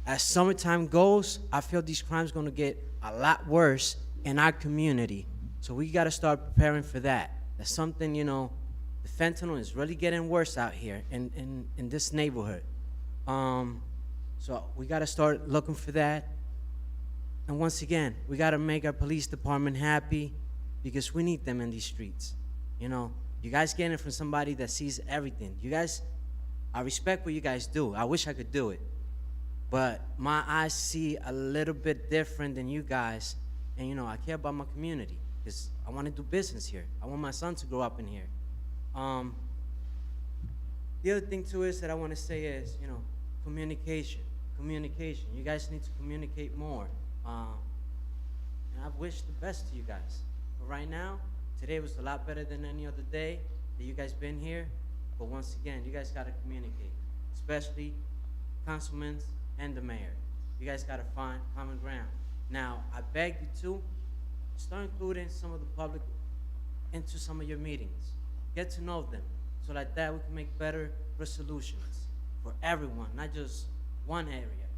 [SPEAKER 14] As summertime goes, I feel these crimes going to get a lot worse in our community. So we got to start preparing for that. That's something, you know, the fentanyl is really getting worse out here in this neighborhood. So we got to start looking for that. And once again, we got to make our police department happy because we need them in these streets. You know, you guys getting it from somebody that sees everything. You guys, I respect what you guys do. I wish I could do it. But my eyes see a little bit different than you guys. And, you know, I care about my community because I want to do business here. I want my son to grow up in here. The other thing, too, is that I want to say is, you know, communication. Communication. You guys need to communicate more. And I wish the best to you guys. But right now, today was a lot better than any other day that you guys been here. But once again, you guys got to communicate, especially councilmen and the mayor. You guys got to find common ground. Now, I beg you to start including some of the public into some of your meetings. Get to know them, so like that we can make better resolutions for everyone, not just one area.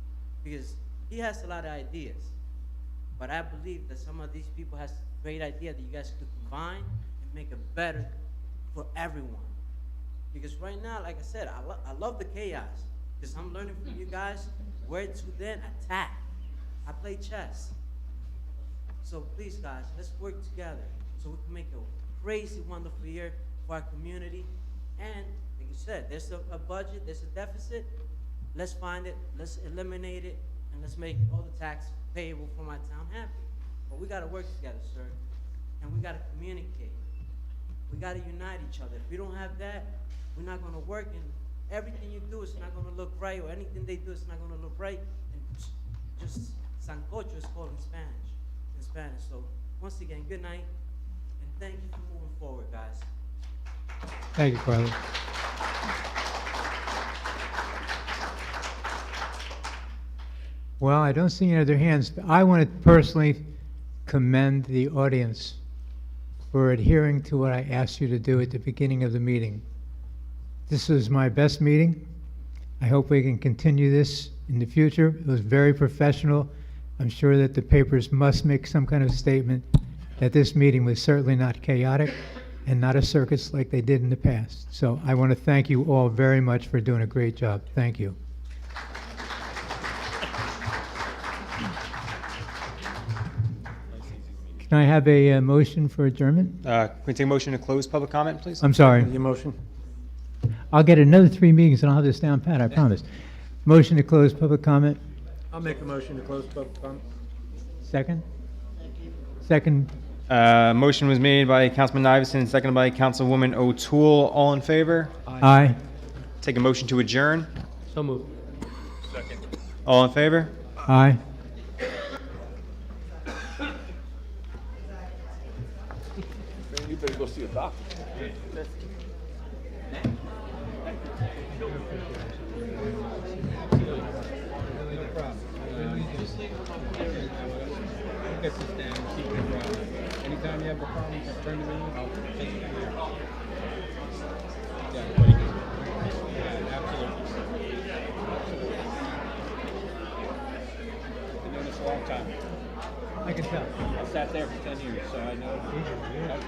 [SPEAKER 14] Because he has a lot of ideas, but I believe that some of these people has great idea that you guys could combine and make it better for everyone. Because right now, like I said, I love the chaos, because I'm learning from you guys where to then attack. I play chess. So please, guys, let's work together so we can make a crazy, wonderful year for our community and Like you said, there's a budget, there's a deficit. Let's find it, let's eliminate it, and let's make all the tax payable for my town happy. But we gotta work together, sir, and we gotta communicate. We gotta unite each other. If we don't have that, we're not gonna work, and everything you do is not gonna look right, or anything they do is not gonna look right. And just sancocho is called in Spanish. So once again, good night, and thank you for moving forward, guys.
[SPEAKER 1] Thank you, Carlos. Well, I don't see any other hands. I want to personally commend the audience for adhering to what I asked you to do at the beginning of the meeting. This was my best meeting. I hope we can continue this in the future. It was very professional. I'm sure that the papers must make some kind of statement that this meeting was certainly not chaotic and not a circus like they did in the past. So I want to thank you all very much for doing a great job. Thank you. Can I have a motion for adjournment?
[SPEAKER 3] Can we take a motion to close public comment, please?
[SPEAKER 1] I'm sorry.
[SPEAKER 22] Your motion?
[SPEAKER 1] I'll get another 3 meetings and I'll have this down pat, I promise. Motion to close public comment.
[SPEAKER 22] I'll make a motion to close public comment.
[SPEAKER 1] Second? Second.
[SPEAKER 3] Motion was made by Councilman Iverson and seconded by Councilwoman O'Toole. All in favor?
[SPEAKER 1] Aye.
[SPEAKER 3] Take a motion to adjourn.
[SPEAKER 9] So moved.
[SPEAKER 3] All in favor?
[SPEAKER 1] Aye.
[SPEAKER 11] You better go see a doctor.
[SPEAKER 8] Anytime you have a problem, just turn to me. I'll take it from there. Yeah, absolutely. Been doing this a long time.
[SPEAKER 1] I can tell.
[SPEAKER 8] I sat there for 10 years, so I know. I was